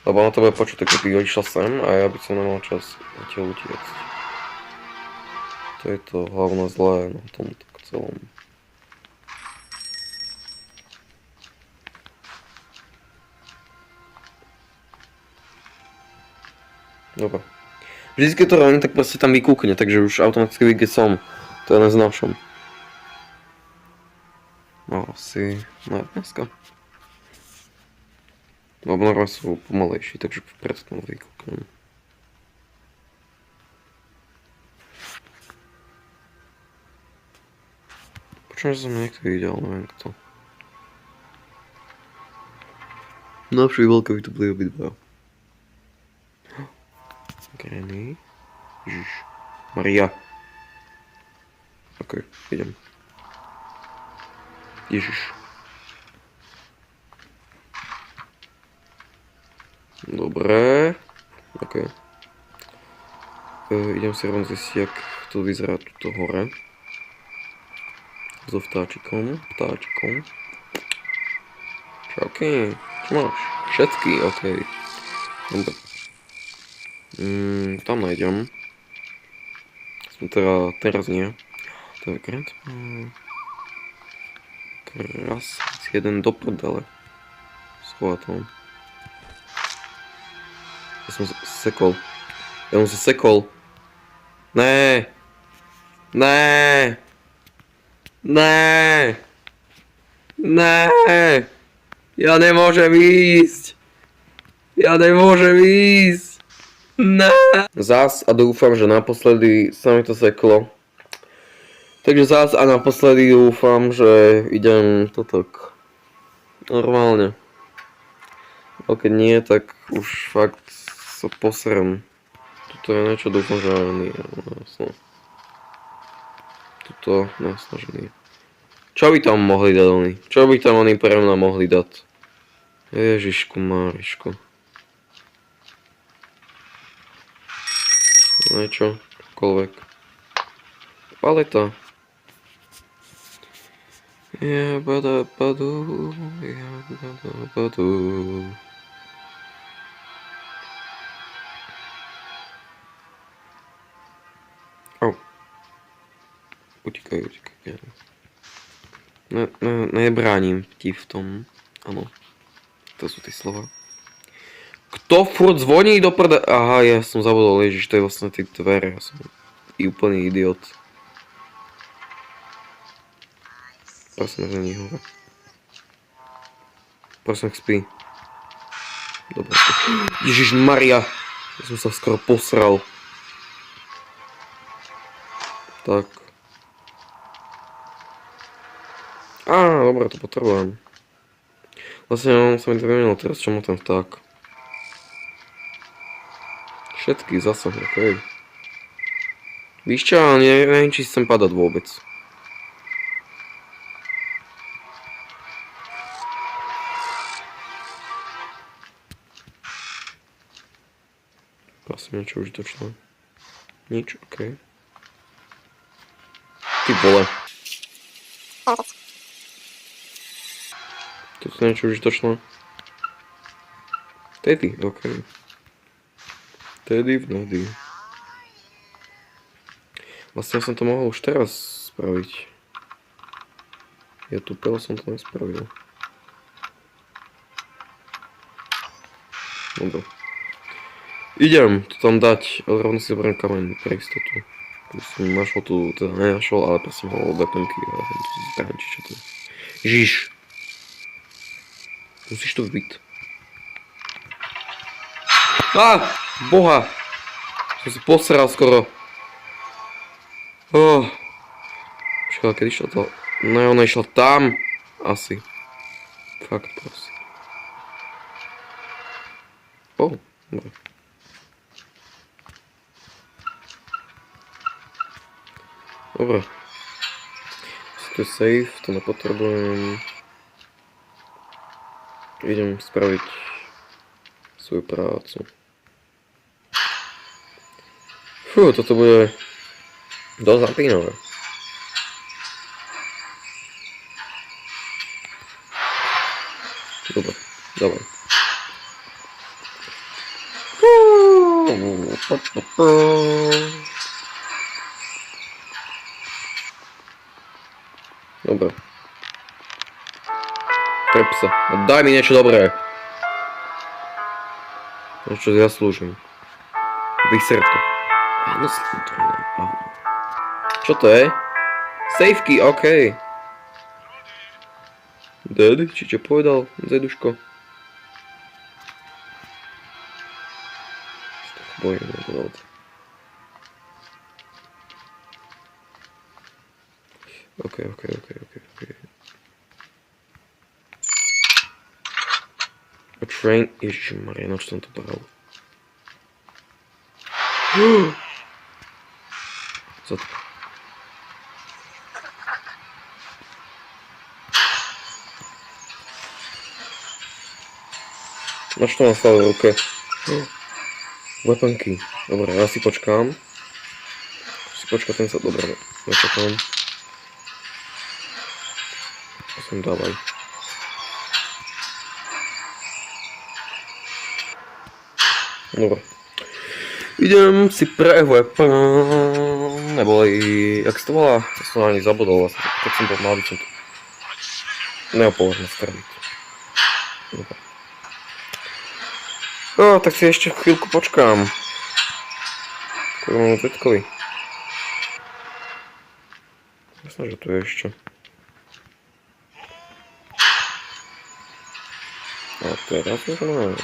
Lebo ona to bude počuť, keď by odišla sem a ja by som nemal čas odtiaľ utiecť. To je to hlavné zlé na tom tak celom. Dobre. Vždycky to rovní, tak proste tam vykúkne, takže už automaticky vie, kde som. To je len s našom. No asi na dneska. Lebo normálne sú pomalejší, takže preto tam vykúknem. Počujem, že som niekto videl, neviem kto. Najlepšie by bol, keby to boli obidva. Granny. Ježiš. Maria. OK, idem. Ježiš. Dobre. OK. Idem si rovno zistiť, jak to vyzerá tuto hore. So vtáčikom. Čauky. Čo máš? Všetky? OK. Dobre. Tam nájdem. Som teraz nie. To je krát. Kras. Jeden do prdele. Schová to. Ja som sekol. Né. Ja nemôžem ísť. Zás a dúfam, že naposledy sa mi to seklo. Takže zás a naposledy dúfam, že idem to tak normálne. Ale keď nie, tak už fakt sa posrem. Tuto je niečo, dúfam, že nie. Jasno. Tuto, jasno, že nie. Čo by tam mohli dať oni? Čo by tam oni pre mňa mohli dať? Ježišku Márišku. Niečo, čokoľvek. Paleta. Utíkaj. Nebránim ti v tom. Áno. To sú tie slova. Kto furt zvoní do prda... Aha, ja som zabudol, ježiš, to je vlastne tie dvere. Ja som úplný idiot. Prosím, že nie hore. Prosím, spí. Dobre. Ježiš Maria. Ja som sa skoro posral. Tak. Á, dobre, to potrebujem. Vlastne on sa mi to vymenil teraz, čo má ten vták. Všetky zase, okej. Víš čo, ale neviem, či sem padať vôbec. Prosím, niečo užitočné. Nič, okej. Ty vole. To je niečo užitočné. Tedy, okej. Tedy vnedy. Vlastne som to mohol už teraz spraviť. Ja tupel som to nespravil. Dobre. Idem to tam dať, ale rovno si zoberiem kameň pre istotu. Som našol tu, teda nenašol, ale prosím ho od doplnky a tu si zbrám, či čo to je. Ježiš! Musíš to vbiť. Á! Boha! Som si posral skoro. Počkaj, kedy išla to? No ona išla tam. Asi. Fakt, prosím. Dobre. Dobre. To je safe, to nepotrebujem. Idem spraviť svoju prácu. Fú, toto bude dosť zapínavé. Dobre. Dobre. Trep sa. Daj mi niečo dobré. Niečo zaslúžim. Vyser to. Áno, slúdrujem. Čo to je? Safe key, okej. Dead? Či čo povedal, Zeduško? Bojím, nepovedal to. Okay. A train... Ježišmarja, na čo som to bral? Co to? Na čo mám stále v ruke? Weaponky. Dobre, ja si počkám. Ten sa dobre nečakám. Sem dávaj. Dobre. Idem si pre weapon. Neboli... Jak sa to volá? Ja som ani zabudol vlastne. Keď som bol mladý, som to... neopovedne streliť. Dobre. Tak si ešte chvíľku počkám. Koľko mám zetkovi? Jasné, že tu je ešte. A teraz už neviem.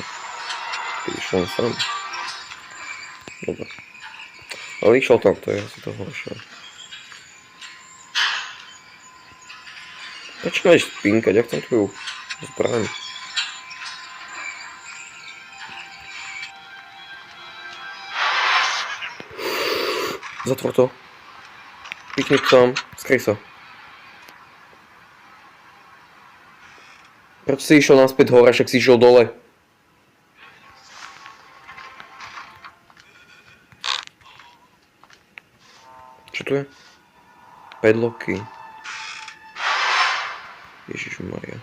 Keď išiel sám. Dobre. Ale išiel tam, to je asi to horšie. Prečo nejdeš spinkať, ja chcem tvoju zbraň. Zatvor to. Pikni to tam, skryj sa. Prečo si išiel naspäť hore, však si išiel dole? Čo tu je? Padlocky. Ježišmarja.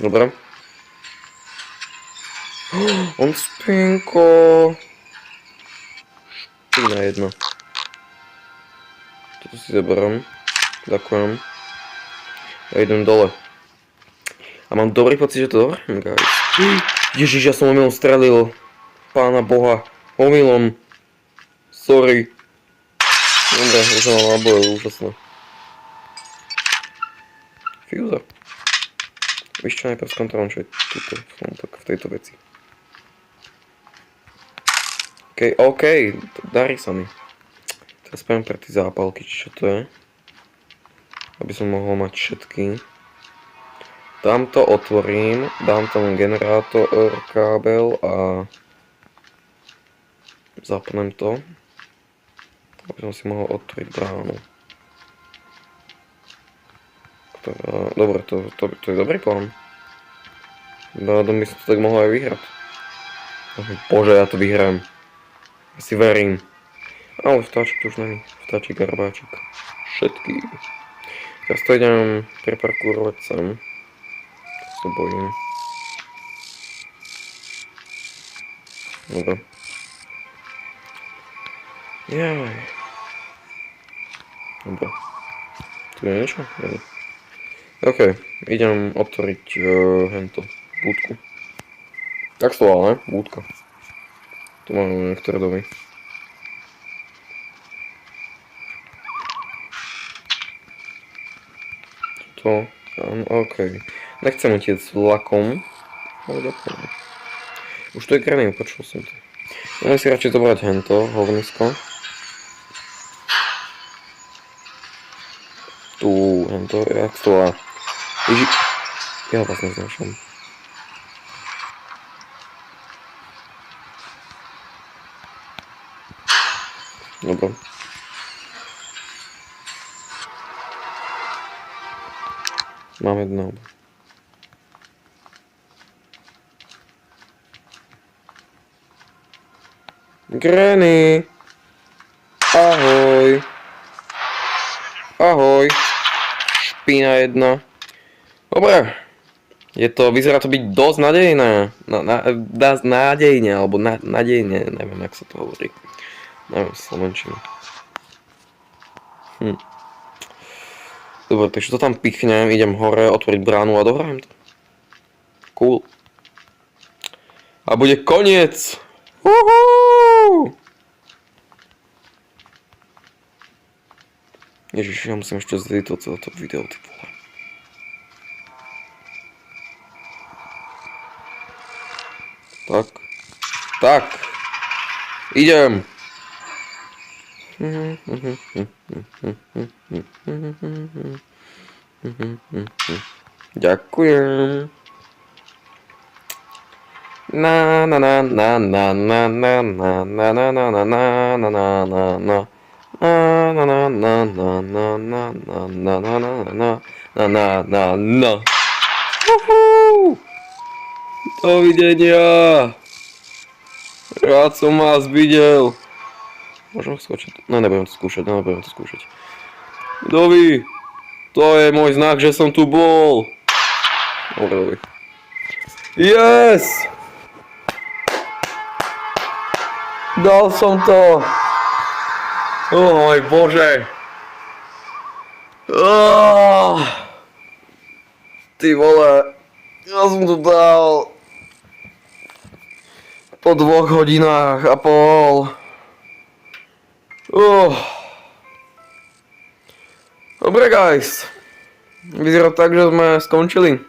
Dobre. On spinko. Špina jedna. Toto si zaberám. Ďakujem. Ja idem dole. A mám dobrý pocit, že to dobré, guys. Ježiš, ja som omylom strelil. Pána Boha. Omylom. Sorry. Dobre, už mám náboje, úžasné. Fuse. Víš čo, najprv skontrolujem, čo je tuto, v tejto veci. OK, darí sa mi. Teraz poviem pre tie zápalky, či čo to je. Aby som mohol mať všetky. Tam to otvorím, dám tam generátor, kábel a zapnem to. Aby som si mohol otvoriť bránu. Dobre, to je dobrý plán. By som to tak mohol aj vyhrať. Bože, ja to vyhrám. Ja si verím. Ale vtáčik tu už není. Vtáčik, garbáčik. Všetky. Teraz to idem preparkúrovať sem. To sa bojím. Dobre. Jaj. Dobre. Tu je niečo? Nie. OK, idem otvoriť hento búdku. Tak to ale, búdka. Tu máme niektoré domy. To, OK. Nechcem utiecť vlakom, ale ďakujem. Už to je krevný, počul som to. Môžem si radšej zobrať hento, hovnisko. Tu, hento, jak to a... Ja vás neznášam. Dobre. Máme dno. Granny! Ahoj! Ahoj! Špína jedna. Dobre. Vyzerá to byť dosť nádejné. Nádejne, alebo nádejne, neviem, jak sa to hovorí. Neviem, slovenčinu. Dobre, takže to tam pichnem, idem hore, otvoriť bránu a dohrajem to. Cool. A bude koniec! Uhú! Ježiš, ja musím ešte zeditovať celé to video, ty vole. Tak. Idem. Ďakujem. Na na na na na na na na na na na na na na na na na. Na na na na na na na na na na na. Dovidenia. Rád som vás videl. Môžem skočiť? No, nebudem to skúšať. Dovi, to je môj znak, že som tu bol. Dobre, Dovi. Yes! Dal som to. Môj Bože. Ty vole. Ja som to dal. Po 2 hodinách a pol. Dobre, guys. Vyzerá tak, že sme skončili.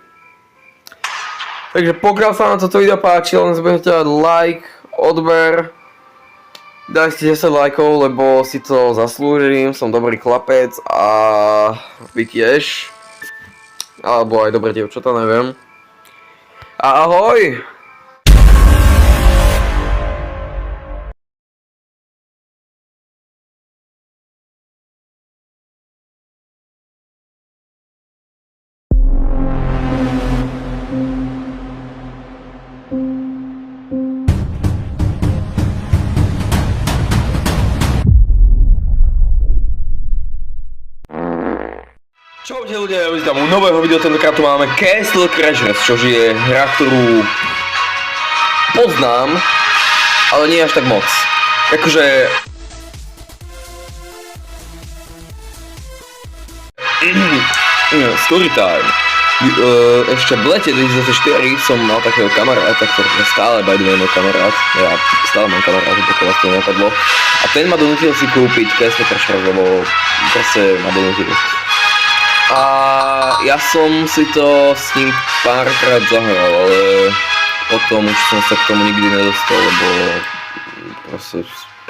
Takže pokiaľ sa vám toto video páčilo, nezabudnite dať like, odber. Dajte 10 lajkov, lebo si to zaslúžim. Som dobrý chlapec a vy tiež. Alebo aj dobré dievčatá, neviem. A ahoj! Čaute ľudia, ja vítam u nového videa, tentokrát tu máme Castle Crashers, čo je hra, ktorú poznám, ale nie až tak moc. Akože Story time. Ešte v lete 2004 som mal takého kamaráta, ktorý je stále by the way môj kamarát. Ja stále mám kamaráta, pokiaľ vás to nenapadlo. A ten ma donútil si kúpiť Castle Crashers, lebo proste ma donútil. A ja som si to s ním párkrát zahral, ale potom už som sa k tomu nikdy nedostal, lebo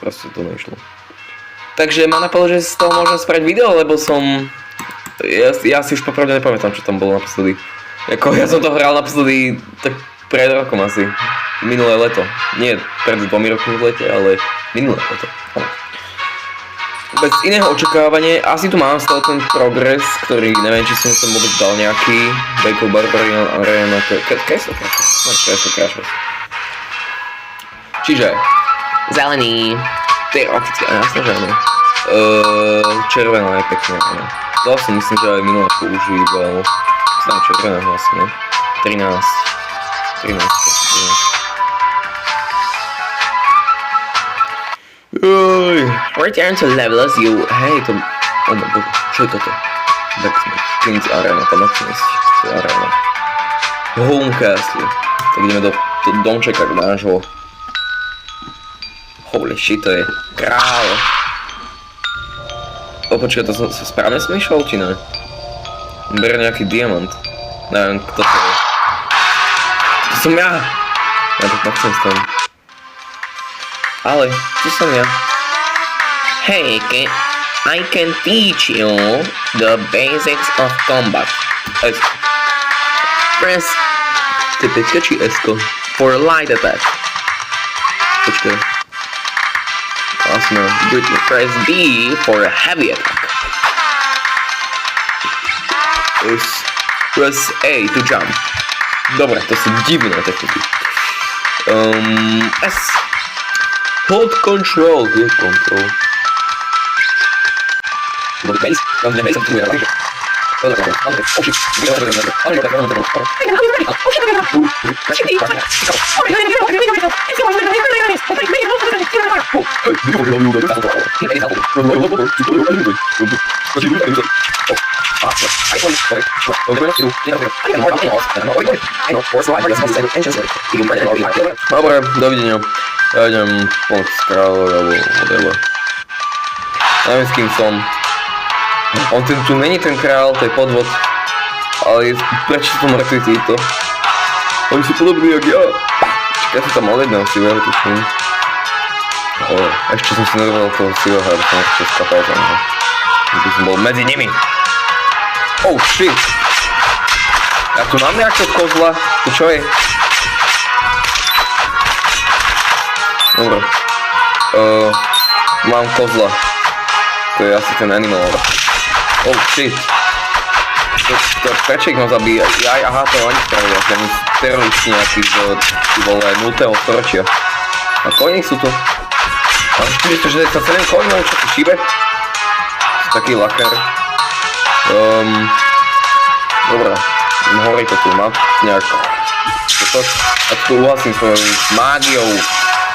proste to nešlo. Takže ma napadlo, že z toho môžem spraviť video, lebo som... Ja si už popravde nepamätám, čo tam bolo naposledy. Jako, ja som to hral naposledy tak pred rokom asi. Minulé leto. Nie pred 2 rokmi v lete, ale minulé leto. Bez iného očakávania, asi tu mám stále ten progres, ktorý neviem, či som sem vôbec dal nejaký. Bejko Barbarian Arena, Castle Crashers. Čiže, zelený. To je oficiálne, jasné, že áno. Červená je pekná, áno. To si myslím, že aj minulé používal. Znam červeného asi, ne? 13. Return to level as you... Hej, to... Oh môj bože, čo je toto? Blacksmith, King's Arena, tam nechcem ísť. To je arena. Home Castle. Tak ideme do domčeka nášho. Holy shit, to je král. Počkaj, to som sa správne smýšľal, či ne? Bere nejaký diamant. Neviem, kto to je. To som ja! Ja to nechcem s tom. Ale, to som ja. Hey, I can teach you the basics of combat. Press typické či S-ko for light attack. Počkaj. Awesome. Press D for a heavy attack. Press A to jump. Dobre, to sú divné techniky. S. Hold control. Kde je control? Base. Dobre, dovidenia. Ja idem pomôcť kráľovi alebo whatever. Neviem, s kým som. On tu není ten král, to je podvod. Ale prečo sú to mŕtvi títo? Oni sú podobní jak ja. Ja som tam mal jedného silého, tuším. Ešte som si nedovolil toho silého, aby som ešte skapal za neho. Aby som bol medzi nimi. Oh shit! Ja tu mám nejakého kozla. To čo je? Dobre. Mám kozla. To je asi ten animal. Oh shit. Prečo ich ma zabíja? Aha, to oni spravili. Oni sú teroristi nejakí z 0. storočia. A koní sú tu. A ešte myslíš, že sa celým koňom, čo tu šíbe? Taký laker. Dobrá. Horí to tu, má nejak... A tu uhasím svojou mágiou.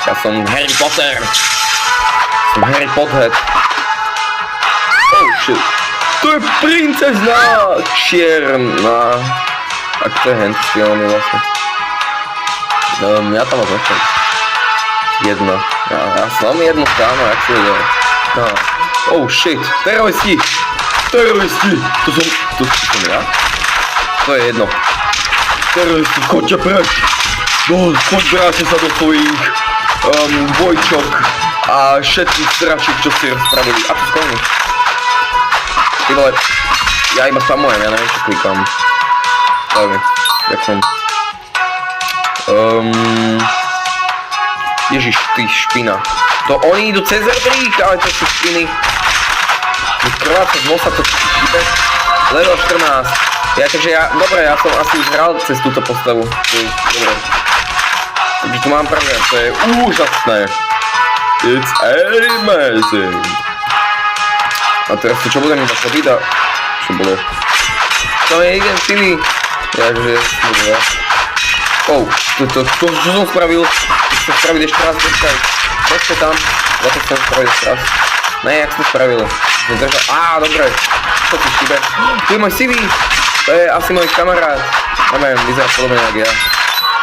Ja som Harry Potter. Som Harry Pothead. Oh shit. To je princezná čierna. A to je hand silný vlastne. Ja tam mám nechcem. Jedna. Ja som jednu stranu, jak si vedel. Oh shit. Teroristi. Teroristi. To som ja? To je jedno. Teroristi, choďte preč. Choď vráte sa do svojich vojčok a všetkých stračiek, čo ste rozpravili. A to skoní. Ty vole, ja iba samujem, ja neviem čo klikám. Dobre, ďakujem. Ježiš, ty špina. To oni idú cez rebrík, ale to sú špiny. Krváca z nosa, to šíbe. Level 14. Takže dobre, ja som asi už hral cez túto postavu. Dobre. Takže tu mám pravdu, to je úžasné. It's amazing. A teraz to čo budem iba chodiť a... Čo bolo? To je jeden silný. Takže... To čo som spravil? Chcem spraviť ešte raz, počkaj. Poďte tam. Za to chcem spraviť ešte raz. Ne, jak si to spravil? Dobre. Čo ty šíbe? Tu je môj CV. To je asi môj kamarát. Neviem, vyzerá podobne jak ja.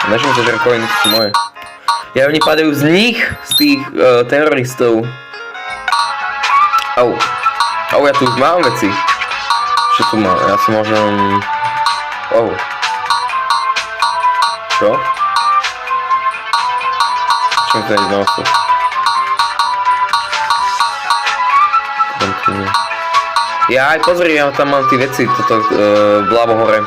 Nežím sa, že coiny sú moje. Ja, oni padajú z nich, z tých teroristov. Au, ja tu mám veci. Čo tu mám? Ja si môžem... Čo? Čo to je znovu? Ja aj pozri, ja tam mám tie veci, toto vľavo hore,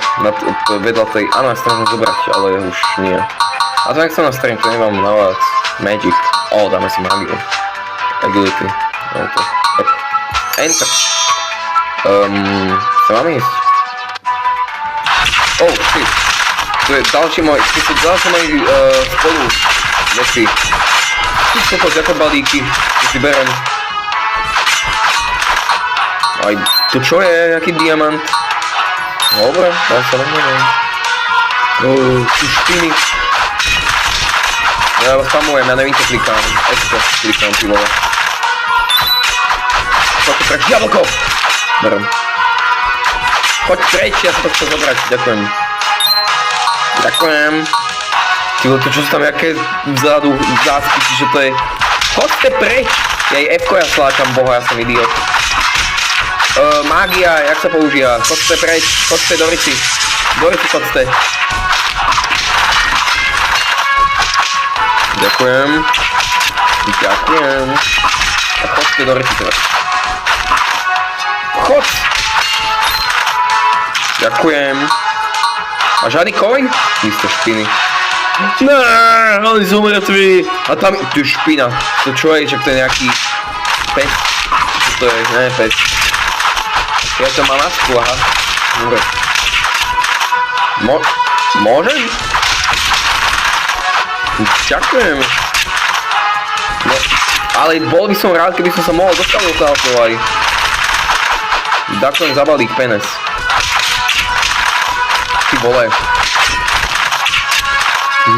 vedľa tej, áno, ja si to môžem zobrať, ale už nie. A to nech sa nastavím, to nemám navát. Magic, dáme si magiu. Agility, to. Enter. Sa mám ísť? Shit. Tu je ďalší môj, tu sú ďalší moji spolu veci. Tu sú balíky, tu si berem. Aj tu čo je, aký diamant? Dobre, ja sa neviem. Tu špiny. Ja spamujem, ja nevím čo klikám. Klikám, ty vole. Poď preč, jablko! Berem. Poď preč, ja sa to chcem zobrať, ďakujem. Ty vole, to čo sú tam jaké vzadu, zácky, čiže to je... Choďte preč! Ja jej F-ko ja sláčam, boha, ja som idiot. Mágia, jak sa používa? Chodte preč, chodte do rici. Do rici chodte. Ďakujem. A chodte do rici teraz. Chod! Ďakujem. A žiadny coin? Vy ste špiny. Neee, oni sú mŕtvi. A tam, tu je špina. To čo je, že to je nejaký pes. Čo to je? Ne, pes. Ja to mám masku, aha. Dobre. Môžem? Ďakujem. No, ale bol by som rád, keby som sa mohol dostať do toho aj. Ďakujem za balík penes. Ty vole.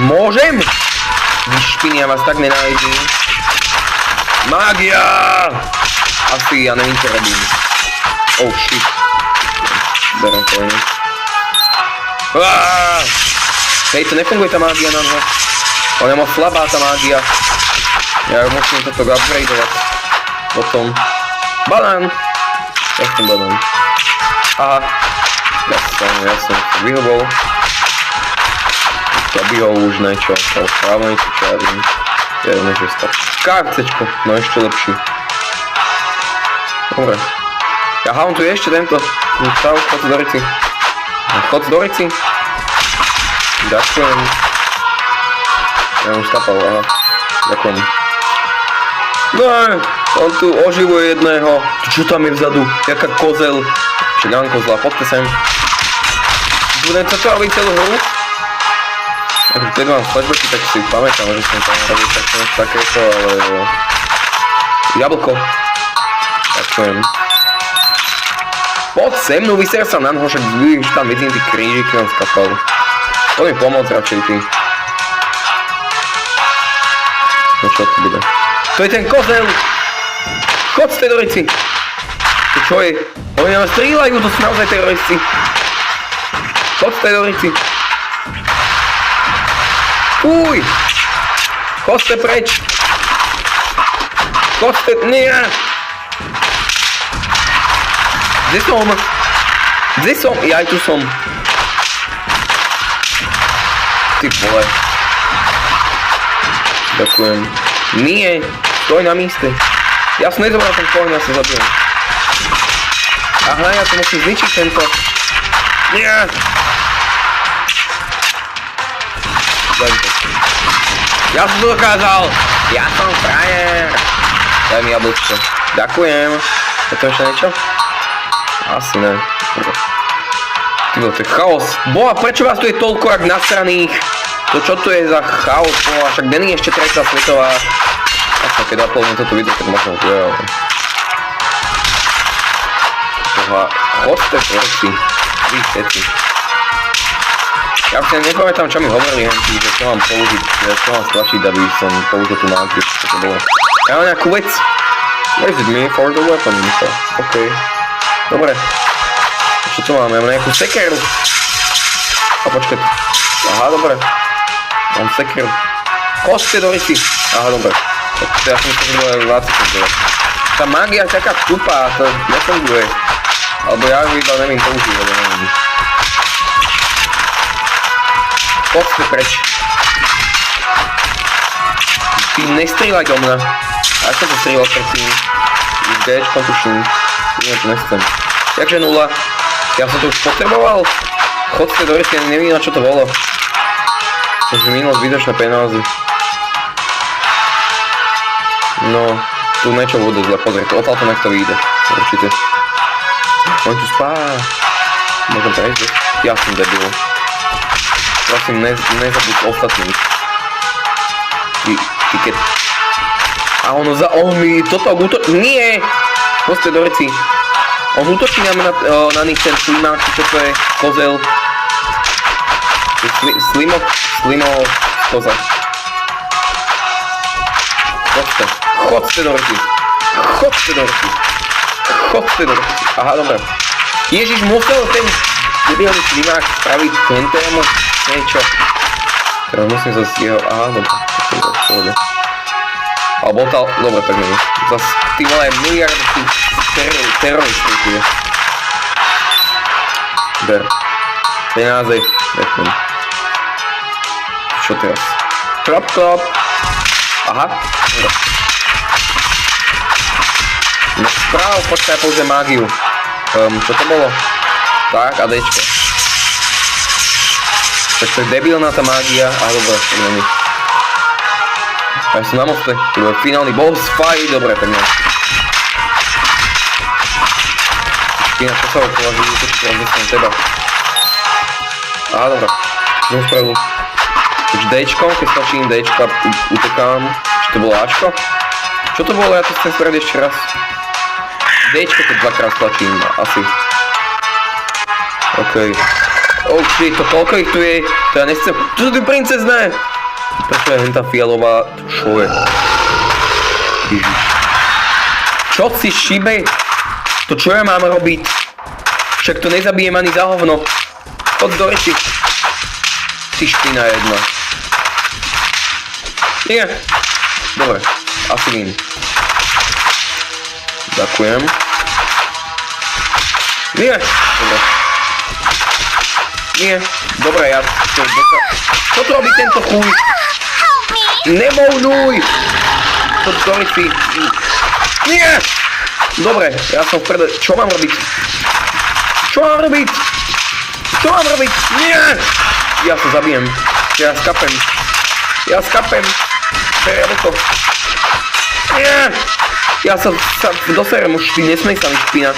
Môžem? Vy špiny, ja vás tak nenávidím. Mágia! Asi ja neviem, čo robím. Shit. Berem coiny. Hej, to nefunguje tá mágia na mňa. Ona je moc slabá tá mágia. Ja musím toto upgradeovať. Potom. Banán! Ja chcem banán. Aha. Ja som vyhobol. Zabíhol už niečo. Správne niečo, čo ja viem. Ja viem, že stav. KFCčko, no ešte lepší. Dobre. Ja hauntuj ešte tento. Čau, chod do rici. Chod do rici. Ďakujem. Ja už stapal, aha. Ďakujem. No, on tu oživuje jedného. Čo tam je vzadu? Jaká kozel. Však Jan kozla, poďte sem. Budem sa to robiť celú hru. Takže keď mám flashbacky, tak si pamätám, že som tam robil takéto, ale... Jablko. Ďakujem. Poď sem, no vyser sa na noho, však už tam vidím ty krížiky, on skapal. To mi pomôcť radšej ty. No čo to bude? To je ten kozel! Chodte do rici! To čo je? Oni nám strieľajú, to sú naozaj teroristi. Chodte do rici! Uj! Chodte preč! Chodte... Nie! Kde som? Kde som? Ja aj tu som. Ty vole. Ďakujem. Nie, stoj na míste. Ja som nezobral ten coin, ja sa zabijem. Aha, ja to musím zničiť tento. Nie! Ja som to dokázal! Ja som frajer! Daj mi jablčko. Ďakujem. Je to ešte niečo? Asi ne. Tybo, to je chaos. Boha, prečo vás tu je toľko jak nasraných? To čo tu je za chaos? Boha, však není ešte tretia svetová. Vlastne, keď uploadím toto video, tak možno už je, ale... Boha, chodte proti. Vy všetci. Ja už nepamätám, čo mi hovorili, že čo mám použiť, čo mám stlačiť, aby som použil tú mágiu, čo to bolo. Ja mám nejakú vec. Visit me for the weapon info. OK. Dobre. Čo tu máme? Mám nejakú sekeru. A počkaj. Aha, dobre. Mám sekeru. Koste do ryti. Aha, dobre. Ja som myslel, že bude 20 sekund. Tá magia je taká tupá, to nefunguje. Alebo ja ju iba neviem používať, ja neviem. Koste preč. Ty nestrieľaj do mňa. A som to strieľal predtým. S G-čkom tuším. Nie, to nechcem. Takže 0. Ja som to už potreboval. Chodte do ryti, ja neviem, na čo to bolo. Už minul zbytočné peniazy. No, tu niečo bude zle, pozri, odtiaľ to nech to vyjde. Určite. On tu spá. Môžem prejsť? Ja som debil. Prosím, nezabudť ostatných. Ty keď... A on mi toto útočí... Nie! Poďte do reci. On útočí na nich ten slimák, čo to je? Kozel. Slimo koza. Chodte do reci. Aha, dobre. Ježiš, musel ten debilný slimák spraviť tentému niečo. Teraz musím zase jeho... Aha, dobre. Alebo tá... Dobre, tak neviem. Zas ty vole miliardy teroristov tu je. Ber. Peniaze. Ďakujem. Čo teraz? Klop. Aha. Dobre. No správ, počkaj, použijem mágiu. Čo to bolo? Tak, a Dčko. Tak to je debilná tá mágia. A dobre, to není. Ja som na moste, to bude finálny boss fight, dobre, tak ne. Špína, čo sa opovažujú, to teraz dostanem teba. Aha, dobre, čo som spravil? Už Dčko, keď stačím Dčko, utekám. Či to bolo Ačko? Čo to bolo, ja to chcem spraviť ešte raz. Dčko keď dvakrát stlačím, asi. OK. Oh shit, to koľko ich tu je? To ja nechcem. Tu sú tu princezné! Prečo je hentá fialová? Čo je? Ježiš. Čo si šibe? To čo ja mám robiť? Však to nezabijem ani za hovno. Choď do reči. Ty špina jedna. Nie. Dobre, asi vím. Ďakujem. Nie. Dobre. Nie. Dobre, ja to čo to robí tento chuj? Nemovnuj! To si. Nie! Dobre, ja som vprede... Čo mám robiť? Nie! Ja sa zabijem. Ja skapem. Prejadu to. Nie! Ja sa doserem už, ty nesmej sa mi špínať.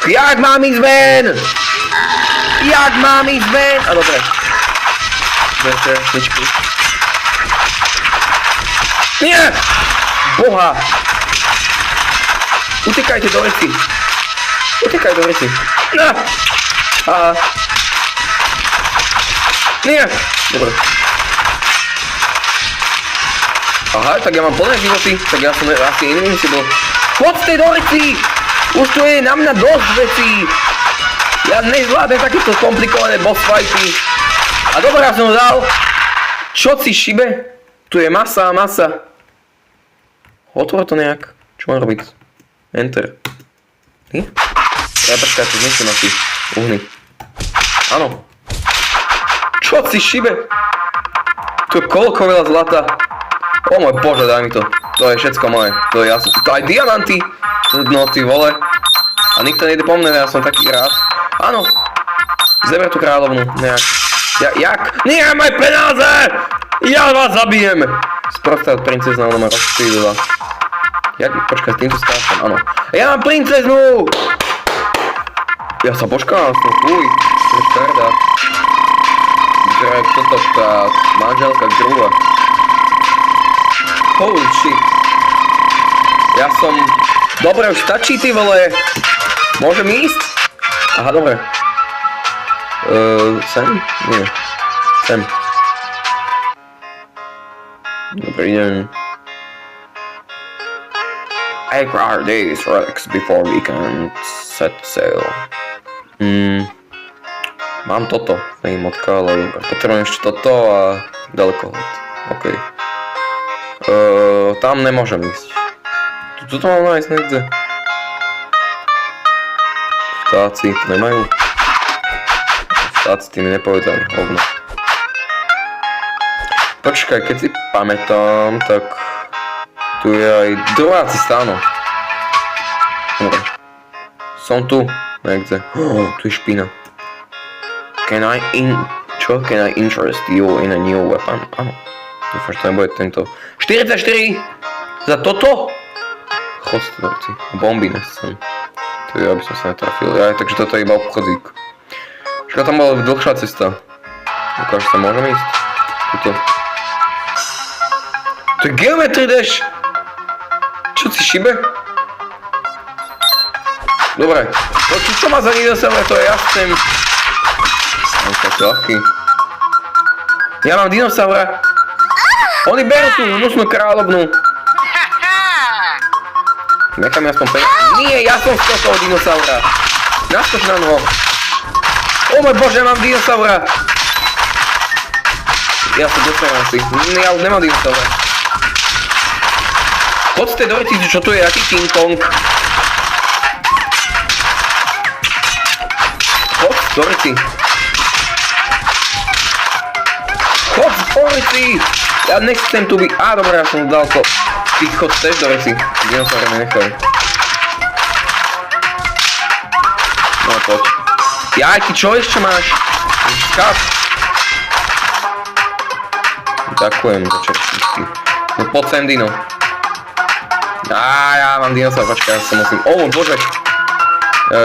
Jak mám ísť ven? A dobre. Dobre, ničku. Nie! Boha! Utekajte do reci. Aha. Nie! Dobre. Aha, tak ja mám plné životy, tak ja som asi invincible. Poďte do reci! Už tu je na mňa dosť vecí. Ja nezvládnem takéto komplikované boss fighty. A dobre, ja som ho dal. Čo si šibe? Tu je masa. Hotovo to nejak. Čo mám robiť? Enter. Nie? Ja počkaj, tu nechcem asi uhny. Áno. Čo si šibe? Tu je koľko veľa zlata. O môj bože, daj mi to. To je všetko moje. To je jasné. To aj diamanty. No ty vole. A nikto nejde po mne, ja som taký rád. Áno. Zeber tú kráľovnu. Nejak. Jak? Nie, moje penáze! Ja vás zabijem! Sprostá princezna, ona ma rozpílila. Jak? Počkaj, s týmto stávam, áno. Ja mám princeznú! Ja sa počkám, som fuj. Počkaj, hrdá. Vyzerá jak toto, tá manželka druhá. Holy shit. Ja som... Dobre, už stačí, ty vole. Môžem ísť? Aha, dobre. Sem? Nie. Sem. Dobre, idem. acquire these relics before we can set sail. Mám toto, hej, motka, ale potrebujem ešte toto a dalekohľad. OK. Tam nemôžem ísť. Tuto mám nájsť niekde. Vtáci to nemajú. Vtáci tým nepovedali, hovno. Počkaj, keď si pamätám, tak tu je aj druhá cesta, áno. Dobre. Som tu, niekde. Tu je špina. Can I interest you in a new weapon? Áno. Dúfam, že to nebude tento. 44! Za toto? Chodstvorci. Bomby nechcem. To je, aby som sa netrafil. Aj, takže toto je iba obchodzík. Však tam bola dlhšia cesta. Ukáž sa, môžem ísť? Tuto. To je Geometry Dash! Čo si šibe? Dobre. No čo má za dinosaura, to je jasné. Mám sa ľahký. Ja mám dinosaura. Oni berú tú hnusnú kráľovnú. Nechám aspoň Nie, ja som z toho dinosaura. Naskoč na noho. O môj bože, mám dinosaura. Ja sa dostanem si. Ja už nemám dinosaura. Poď z tej dorici, čo tu je, aký King Kong. Poď z dorici. Poď z dorici. Ja nechcem tu byť. Á, dobré, ja som dal to. Ty chod z tej dorici. Dinosaura mi nechal. No poď. Jaj, ty čo ešte máš? Skáp. Ďakujem za čerstvičky. No poď sem, Dino. Á, ja mám dinosaur, počkaj, ja sa musím... O môj bože.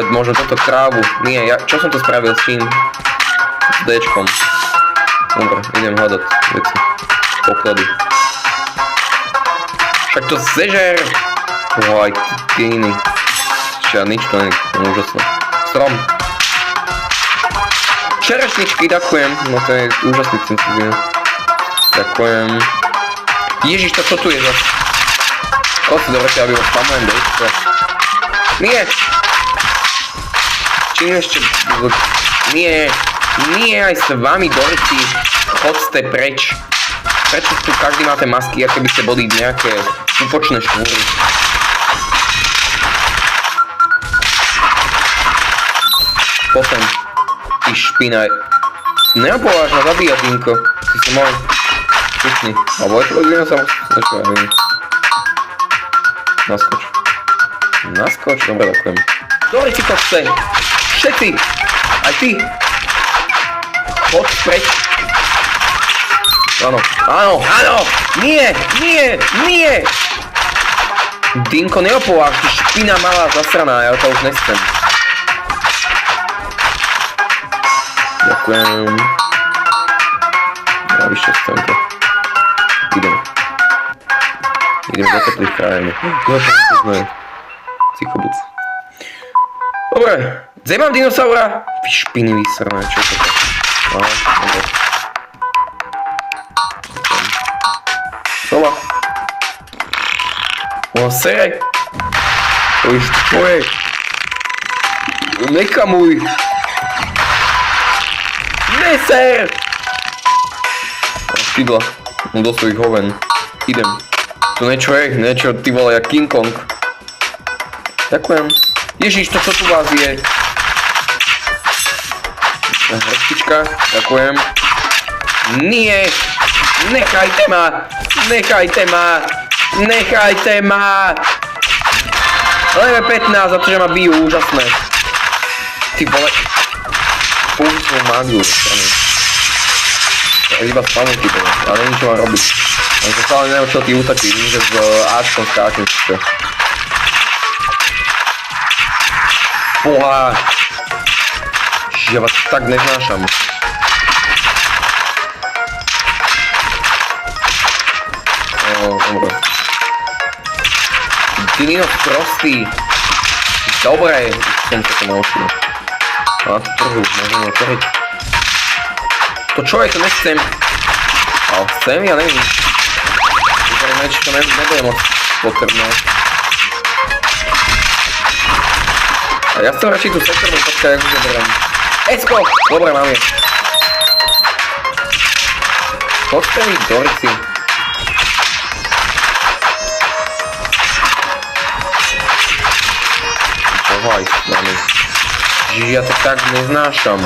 Možno toto krávu. Nie, čo som to spravil s čím? S Dčkom. Dobre, idem hľadať veci. Poklady. Však to zežer! Uaj, ty iný. Čiže nič to nie je úžasné. Strom. Čerešničky, ďakujem. No to je úžasný cenzín. Ďakujem. Ježiš, to čo tu je zase? Chod si dobre, aby ho spamujem do iskra. Nie! Čím ešte... Nie! Nie, aj s vami dorici. Chod ste preč. Prečo tu každý máte masky, aké by ste boli nejaké úpočné štúry? Potem. Ty špinaj. Neopováž ma zabíjať, Dinko. Ty si môj. Slušný. Alebo je to dinosaur? Čo ja viem. Naskoč. Naskoč? Dobre, ďakujem. Dorici, poď sem. Všetci. Aj ty. Poď preč. Áno, áno, áno! Nie, nie, nie! Dinko, neopováž, ty špina malá zasraná, ja to už nechcem. Ďakujem. Ja vyššie chcem to. Ideme. Ideme do teplých krajín. No, to sme psychobúc. Dobre, kde mám dinosaura? Vy špiny vysrané, čo je to? Aha, dobre. Sova. O, sere. To je tvoje. Nekamuj. Neser. Skydla. Do svojich hoven. Idem. Tu niečo je, niečo ty vole jak King Kong. Ďakujem. Ježiš, to čo tu vás je? Hračkička, ďakujem. Nie. Nechajte ma! Nechajte ma! Nechajte ma! Level 15 za to, že ma bijú, úžasné. Ty vole... Použil mágiu do strany. Ja iba spamuť ty vole, ale neviem čo mám robiť. Ja som stále neučil tí útoky, vím, že s Ačkom skáčem čo. Boha! Ja vás tak neznášam. Dobre. Dino prostý. Dobre, som sa to naučil. A to trhu, môžem otvoriť. To čo je, to nechcem. Ale chcem, ja neviem. Vyzerám niečo, čo nebude moc potrebné. Ja chcem radšej tú sektornú počkať, ako zoberám. Esko! Dobre, mám je. Poďte mi Dorci. Pohaj, máme. Žiž ja to tak neznášam.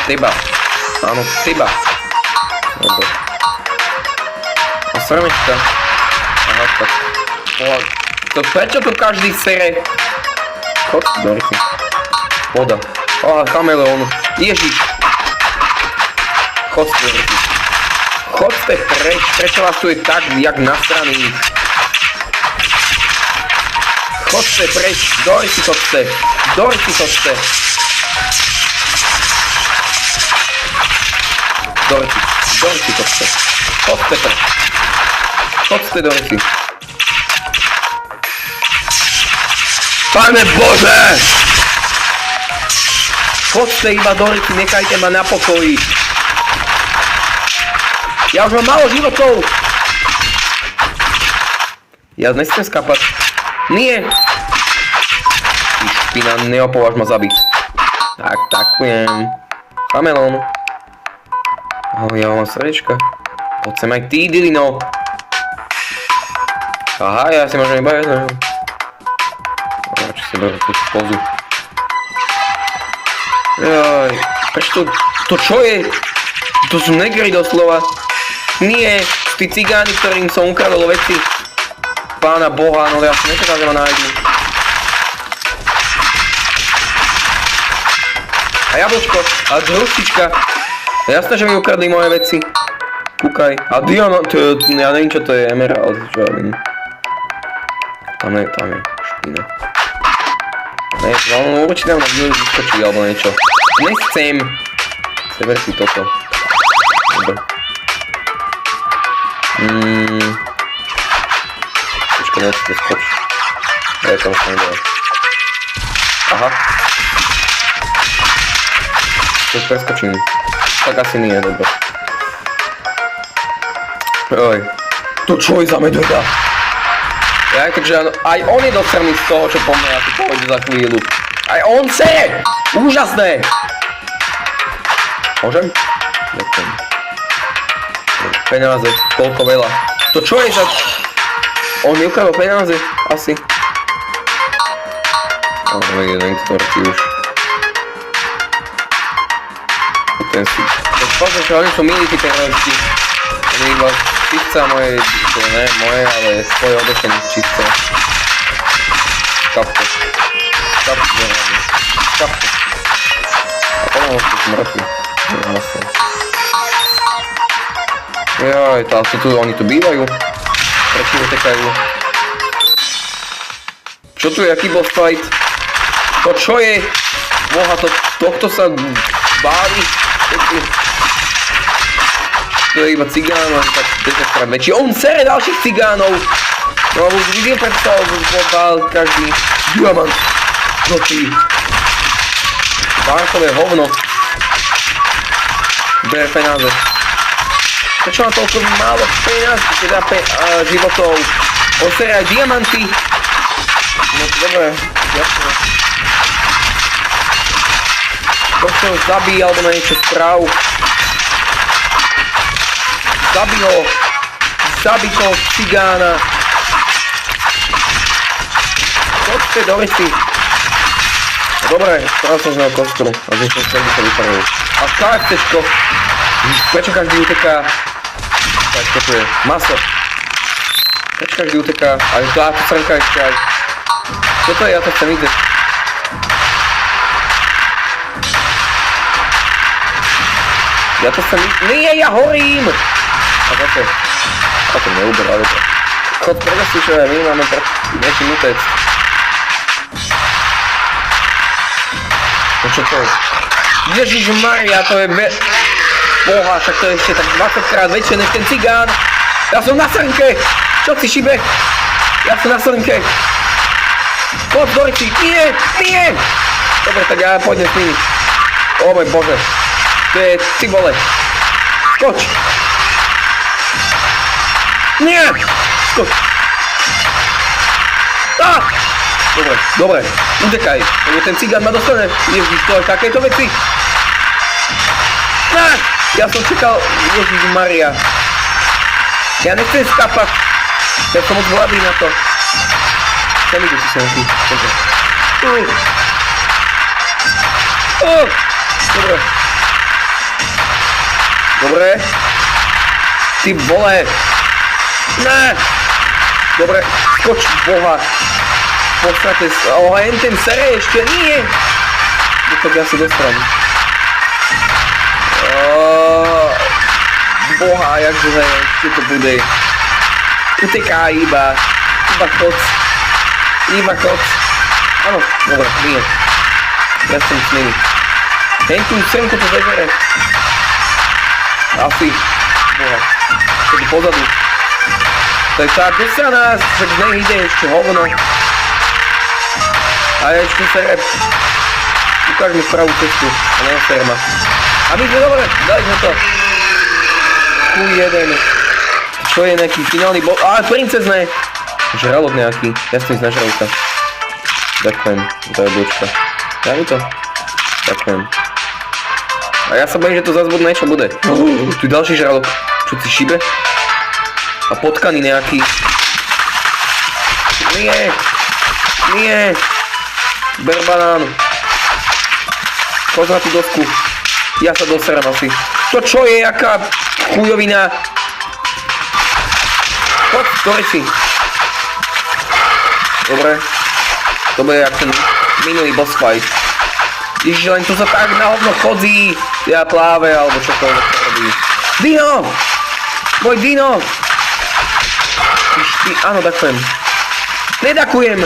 Teba. Áno, teba. Dobre. A srmečka. Aha, tak. Pohľad. To prečo to každý sere? Chod, Dorci. Voda. Á, chameleón. Ježiš. Chod, Dorci. Chodte preč, prečo vás tu je tak, jak nasraný? Chodte preč, Dorci chodte. Dorci chodte. Dorci chodte. Chodte preč. Chodte, Dorci. Pane Bože! Chodte iba, Dorci, nechajte ma na pokoji. Ja už mám málo životov! Ja nechcem skapať. Nie! Ty špina, neopováž ma zabiť. Tak, takujem. Chameleón. Ja mám srdečka. Poď sem aj ty, Dilino. Aha, ja si môžem iba jedno. Čo si berú tú pozu. Jaj, prečo to čo je? To sú negri doslova. Nie, tí cigáni, ktorým som ukradol veci. Pána Boha, no ja si nečakám, že ma nájdu. A jablčko, a društička. Jasné, že mi ukradli moje veci. Kúkaj. A diamant, ja neviem, čo to je, emerald, čo ja viem. Tam je špina. Ne, no určite nám na výhľu vyskočí, alebo niečo. Nechcem. Seber si toto. Dobre. Počkaj, neočite skoč. Ja tam sa nedala. Aha. To preskočím. Tak asi nie, dobre. Oj. To čo je za medveda? Ja, keďže aj on je dosrný z toho, čo po mne asi pôjde za chvíľu. Aj on chce! Úžasné! Môžem? Nechcem. Penáze, koľko veľa. To čo je za... On mi ukradol penáze, asi. Ale jeden ktorý už. Ten si... To spôsobne, že oni sú milí tí teroristi. Oni iba čistá moje... To ne moje, ale svoje obečenie čistá. Kapko. Kapko. Kapko. A potom sú smrtí. Jaj, oni tu bývajú. Prečo utekajú? Čo tu je, aký boss fight? To čo je? Boha, tohto sa báli? To je iba cigán, len tak 10 krát väčší. On sere ďalších cigánov! No a už vidím predstav, že bál každý diamant z očí. Bárkové hovno. Ber penáze. Prečo mám toľko málo peňazí, teda životov? On sere aj diamanty. No to dobré, jasné. Proste ho zabí, alebo na niečo správ. Zabí ho. Zabí toho cigána. Poďte do veci. Dobre, spravil som z neho kostru. A z neho kostru sa vyparil. A KFCčko. Prečo každý uteká? Tak, čo tu je? Maso. Prečo každý uteká? Aj táto srnka ešte aj. Čo to je? Ja to chcem vidieť. Ja to chcem vidieť. Nie, ja horím! A za to? A to neuberá, dobre. Chod predosti, čo ja, my máme niečím utecť. No čo to je? Ježišmaria, to je Boha, však to je ešte tak 20 krát väčšie než ten cigán. Ja som na srnke! Čo si šibe? Ja som na srnke! Poď, Dorci! Nie! Nie! Dobre, tak ja pôjdem s nimi. O môj Bože. To je, ty vole. Skoč! Nie! Skoč! Á! Dobre, utekaj, lebo ten cigán ma dostane. Ježiš, to je takéto veci. Ja som čakal, Ježiš Maria. Ja nechcem skápať. Ja som moc hladný na to. Sem ide si sem ty. Dobre. Ty vole. Ne. Dobre, skoč boha. Postrate sa. Len ten sere ešte nie. Tak ja si dostanem. Boha, jak dlhé ešte to bude. Uteká iba koc. Áno, dobre, nie. Ja som s nimi. Hen tu semko to zebere. Asi. Boha. To je pozadu. To je tá desana, že z nej ide ešte hovno. A ešte sere. Ukáž mi pravú cestu. A neoser ma. A my sme dobre, dali sme to. Q1. Čo je nejaký finálny bod? Á, princezné! Žralok nejaký. Jasný z nažralka. Ďakujem. To je bočka. Ja mi to? Ďakujem. A ja sa bojím, že to zase bude niečo bude. Tu je ďalší žralok. Čo si šibe? A potkaný nejaký. Nie. Ber banán. Choď na tú dosku. Ja sa doserem asi. To čo je, jaká chujovina? Poď, dori si. Dobre. To bude jak ten minulý boss fight. Ježiš, len tu sa tak na hovno chodzí. Ja pláve, alebo čokoľvek to robí. Dino! Môj Dino! Áno, ďakujem. Nedakujem!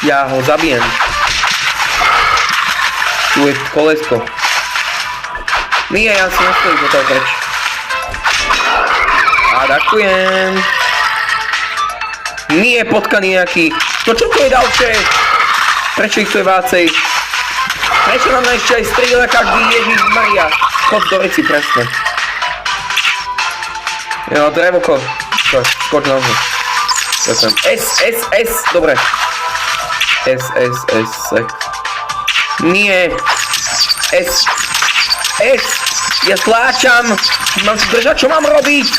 Ja ho zabijem. Tu je kolesko. Nie, ja si nestojím do toho preč. A ďakujem. Nie, potkaný nejaký. To čo to je ďalšie? Prečo ich to je vácej? Prečo nám ešte aj strieľa každý Ježiš Maria? Chod do reci presne. Jo, drevoko. Skoč na zem. Ďakujem. S. Dobre. S. Nie. S. Ja stláčam. Mám si držať, čo mám robiť?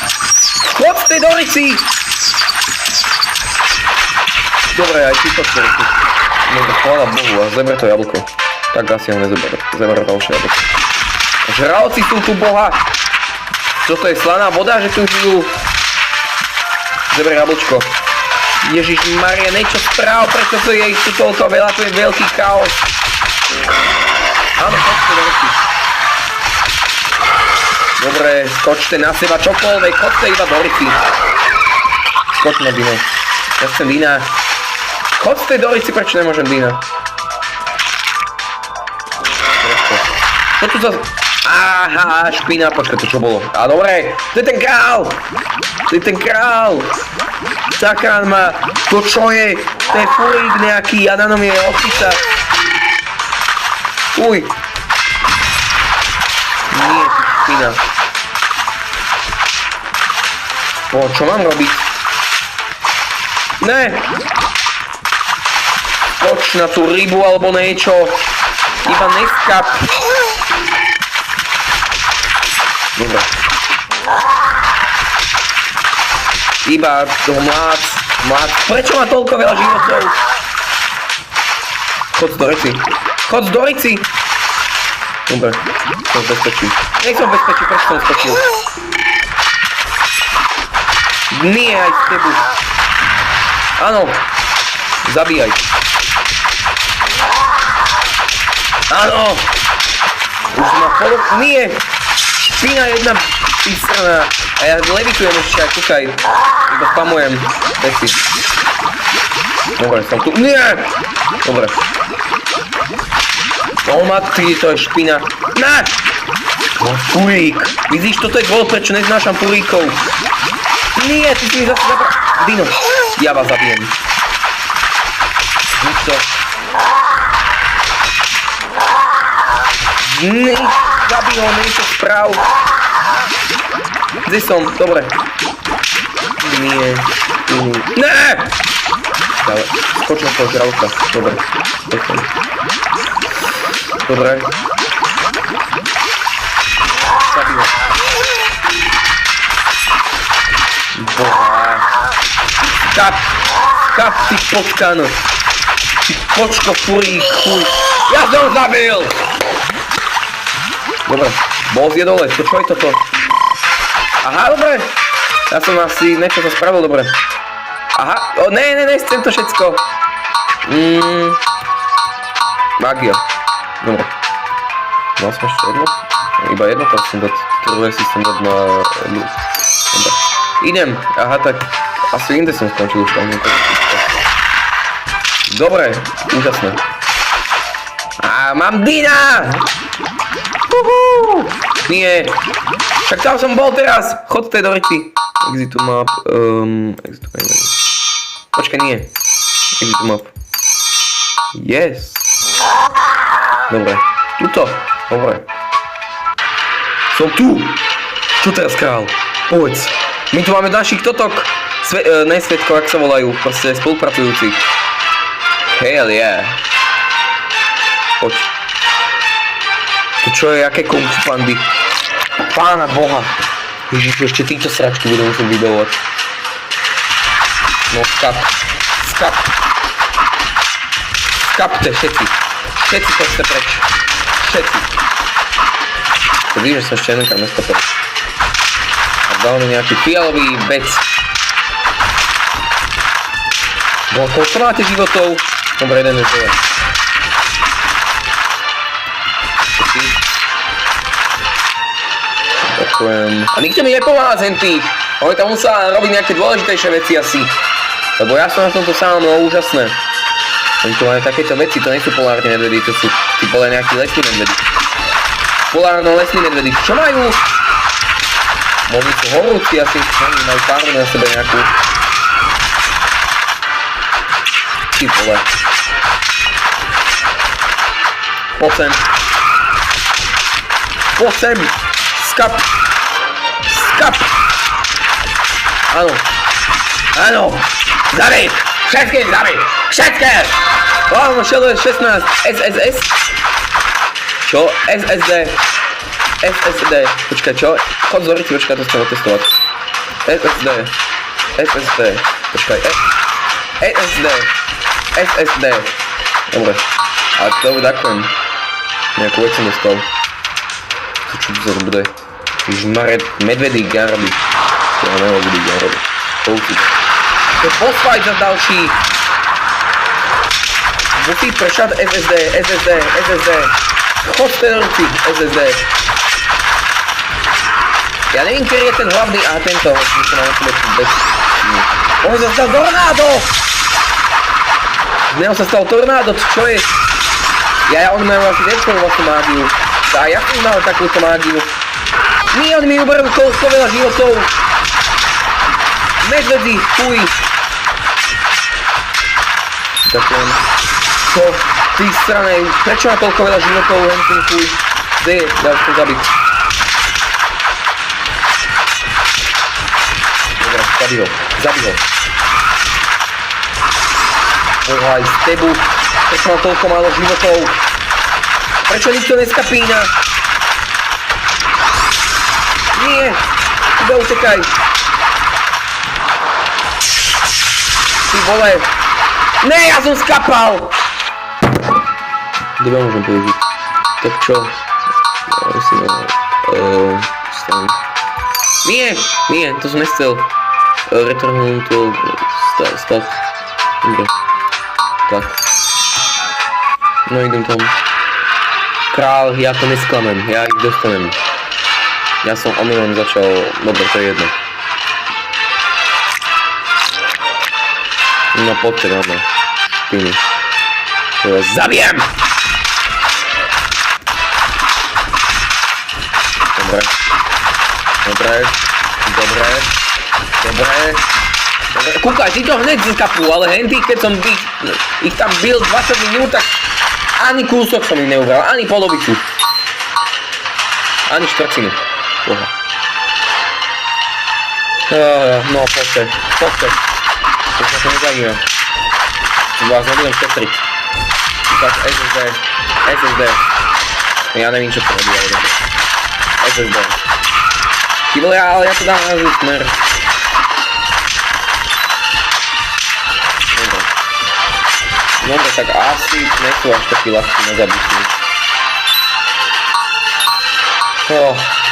Chod z tej dorici. Dobre, aj ty to chceš. No to chvála Bohu, a zeber to jablko. Tak asi ho nezeber. Zeber ďalšie jablko. Žralci sú tu, boha. Čo to je, slaná voda, že tu žijú? Zeber jablčko. Ježiš Maria, niečo správ, prečo to je ich tu toľko veľa, to je veľký chaos. Áno, choďte do ruky. Dobre, skočte na seba čokoľvek, choďte iba do rici. Skoč na Dino. Ja chcem Dina. Choďte do rici, prečo nemôžem Dina? Čo tu za... Aha, špina, počkaj, to čo bolo? A dobre, to je ten král! To je ten král! Zachrán ma! To čo je? To je furík nejaký a na nom je osica. Uj! Nie, špina. Čo mám robiť? Ne! Skoč na tú rybu alebo niečo. Iba neskap. Dobre. Iba toho mlác. Prečo má toľko veľa životov? Chod do reci. Dobre, som v bezpečí. Nech som v bezpečí, prečo som skočil? Nie, aj z tebu. Áno. Zabíjaj. Áno. Už ma polok... Nie. Špina jedna písraná. A ja levitujem ešte aj, kúkaj. Iba spamujem veci. Dobre, som tu. Nie! Dobre. O matky, to je špina. Ne! No, furík. Vidíš, toto je dôvod, prečo neznášam furíkov. Nie, ty si mi zase zabral. Dino, ja vás zabijem. Nič to. Zabij ho, niečo správ. Kde som? Dobre. Nie. Ne! Ale skoč na toho žraloka. Dobre. Dobre. Zabij ho. Boha. Skap, ty potkan. Ty počko furí, chuj. Ja som zabil! Dobre, boss je dole, čo je toto? Aha, dobre. Ja som asi niečo to spravil, dobre. Aha, ne, chcem to všetko. Magia. Dobre. Mal som ešte jedno? Iba jedno, tak som dať, druhé si som dať na... Dobre. Idem, aha, tak asi inde som skončil už tam. Dobre, úžasné. A mám Dina! Nie. Však tam som bol teraz. Chod tej do ryti. Exitu map. Exitu map. Počkaj, nie. Exitu map. Yes. Dobre. Tuto. Dobre. Som tu. Čo teraz, král? Povedz. My tu máme našich totok. Ne svetkov, ak sa volajú. Proste spolupracujúcich. Hell yeah. Poď. To čo je, aké kung fu pandy? Pána boha. Ježiš, ešte týchto sračky budem musieť vybavovať. No skap. Skapte všetci. Všetci poďte preč. Všetci. To vidíš, že som ešte jedenkrát neskapil. A dal mi nejaký fialový vec. Bo koľko máte životov? Dobre, jeden je žele. Ďakujem. A nikto mi nepomáha z hentých. Oni tam musia robiť nejaké dôležitejšie veci asi. Lebo ja som na tomto sám, no úžasné. Oni tu majú takéto veci, to nie sú polárne medvedy, to sú tí boli nejakí lesní medvedy. Polárno-lesní medvedy. Čo majú? Oni sú horúci asi, oni majú pár na sebe nejakú. Ty vole. Poď sem. Skap. Áno. Zabij. Všetkých zabij. Všetkých. Áno, 16. SSS. Čo? SSD. Počkaj, čo? Chod z orici, počkaj, to chcem otestovať. SSD. Počkaj. SSD. Dobre. A to ďakujem. Nejakú vec som dostal. To čo to bude? Ježišmarja, medvedík, ja robí. To ja nehodí, ja robí. Poučiť. To je boss fight za další. Musí prešať SSD. Chod z tej ruci, SSD. Ja neviem, ktorý je ten hlavný, aha, tento. Musím na sebe bez... On sa stal tornádo! Z neho sa stal tornádo, čo je? On majú asi nejakú vlastnú mágiu. A ja som mal takúto mágiu. Nie, on mi uberol koľko veľa životov. Medvedí, fuj. Ďakujem. Čo? Ty stranej, prečo má toľko veľa životov, hentin fuj? Kde je? Ja už chcem zabiť. Dobre, zabij ho. Bohaj, z tebu. Prečo má toľko málo životov? Prečo nikto neskapína? Nie! Iba utekaj! Ty vole! Ne, ja som skapal! Kde môžem použiť? Tak čo? Ja musím... Stavím. Nie, to som nechcel. Return to... Start. Dobre. Tak. No idem tam. Král, ja to nesklamem, ja ich dostanem. Ja som omylom začal, dobre, to je jedno. No poďte na mňa, špiny. To ja zabijem! Dobre. Kúkaj, ty to hneď zkapú, ale henty, keď som ich tam bil 20 minút, tak ani kúsok som im neubral, ani polovicu. Ani štvrtinu. Boha. No, poďte. To sa to nezajíma. Vás nebudem šetriť. Tak SSD. Ja nevím, čo to robí, ale dobre. SSD. Ty vole, ale ja to dám na zlý smer. Dobre, tak asi nechcú až taký ľahký na zabitie.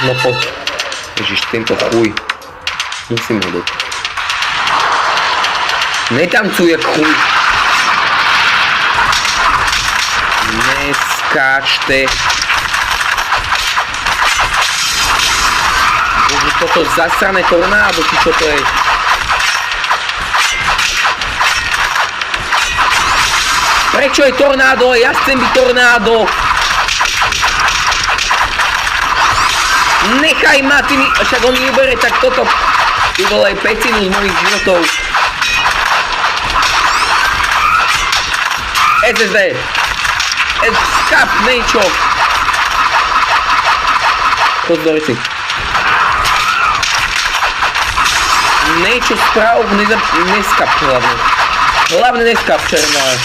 No poď. Ježiš, tento chuj. Musím ho dať. Netancuje chuj. Neskáčte. Bože, toto zasrané tornádo, či čo to je? Prečo je tornádo? Ja chcem byť tornádo. Nechaj ma, ty mi... Však on mi ubere tak toto... Ty vole, pecinu z mojich životov. SSD. Skap, niečo. Chod do reci. Niečo správ, neskap hlavne. Hlavne neskap, Černák.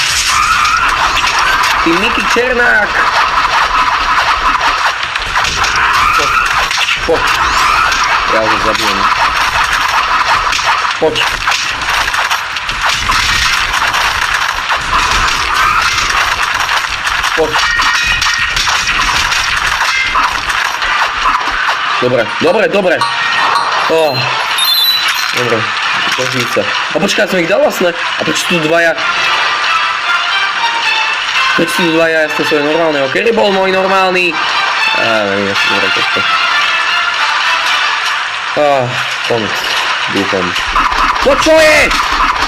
Ty Miky Černák. Poď. Ja ho zabijem. Poď. Poď. Dobre. Dobre, požiť sa. A počkaj, som ich dal vlastne. A prečo tu dvaja? Ja som svoj normálneho. Kedy bol môj normálny? Neviem, ja som dobre toto. Konec. Dúfam. To čo je?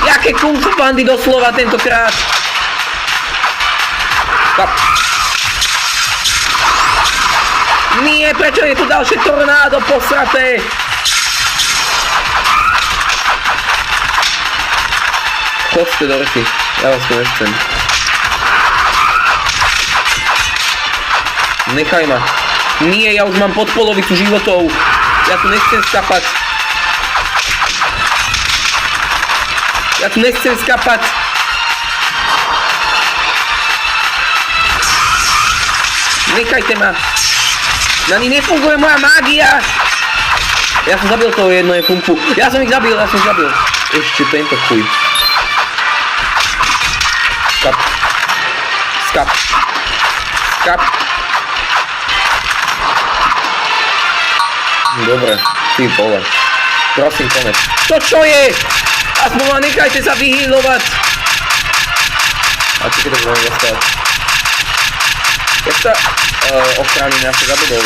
Jaké kung fu bandy doslova tentokrát? Kap. Nie, prečo je tu ďalšie tornádo posraté? Chodte do reci, ja vás tu nechcem. Nechaj ma. Nie, ja už mám pod polovicu životov. Ja tu nechcem skapať. Nechajte ma. Na ní nefunguje moja mágia. Ja som zabil toho jedno pumpu. Ja som ich zabil. Ešte tento chuj. Skap. Dobre, ty vole. Prosím, konec. To čo je? Aspoň ma nechajte sa vyhýlovať. A ty keď to budem dostať? Jak sa ochránim, ja sa zabudol.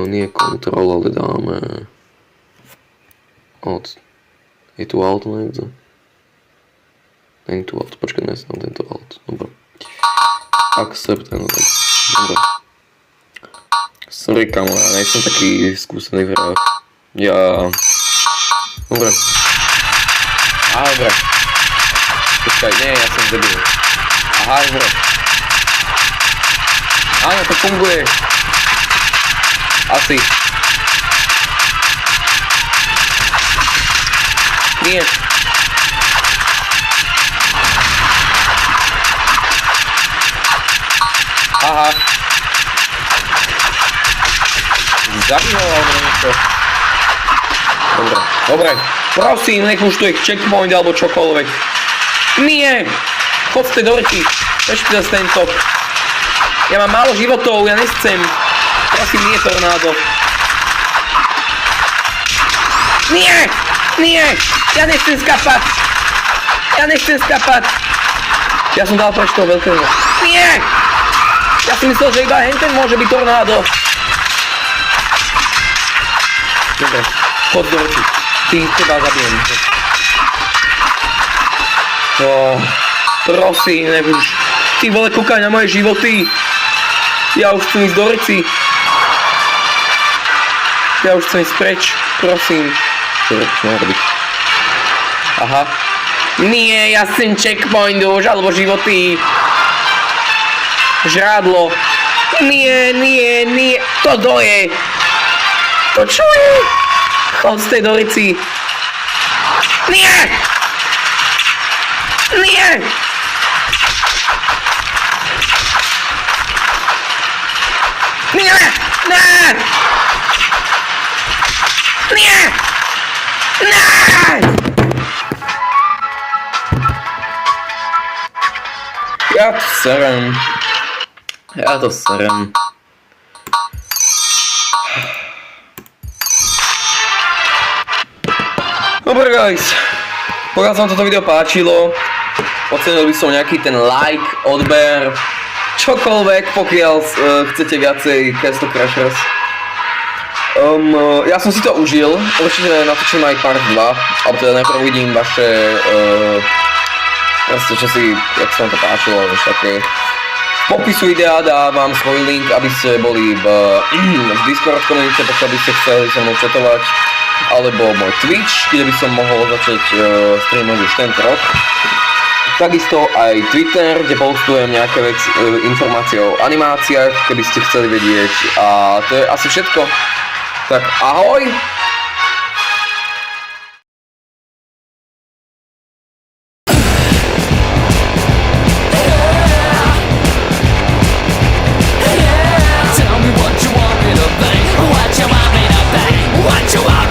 Nie kontrol, ale dáme od... Je tu alt niekde? Není tu alt, počkaj, dnes tam tento alt, dobre. Accept, no tak, dobre. Sorry kamo, ja nejsem taký skúsený v hrách. Dobre. Dobre. Počkaj, nie, ja som debil. Dobre. Áno, to funguje. Asi. Nie. Aha. Zabij ho, alebo niečo. Dobre. Prosím, nech už tu je checkpoint alebo čokoľvek. Nie! Chodte do rti. Ešte zase tento. Ja mám málo životov, ja nechcem. Prosím, nie tornádo. Nie! Ja nechcem skapať. Ja som dal preč toho veľkého. Nie! Ja si myslel, že iba henten môže byť tornádo. Dobre, chod do rti. teba zabijem. Prosím, nebudeš. Ty vole, kúkaj na moje životy. Ja už chcem ísť do reci. Ja už chcem ísť preč, prosím. Čo mám robiť? Aha. Nie, ja chcem checkpoint už, alebo životy. Žrádlo. Nie. To doje. To čo je? Chod z tej dorici. Nie! Nie! Nie! Nie! Nie! Nie! Ja to serem. Dobre guys, pokiaľ sa vám toto video páčilo, ocenil by som nejaký ten like, odber, čokoľvek, pokiaľ chcete viacej Castle Crashers. Ja som si to užil, určite natočím aj part 2, alebo teda najprv vidím vaše, proste čo si, jak sa vám to páčilo, alebo také. V popisu videa dávam svoj link, aby ste boli v Discord komunite, pokiaľ by ste chceli so mnou chatovať, alebo môj Twitch, kde by som mohol začať streamovať už tento rok. Takisto aj Twitter, kde postujem nejaké informácie o animáciách, keby ste chceli vedieť. A to je asi všetko. Tak ahoj! Tell me what you want me to think, what you want me to think, what you want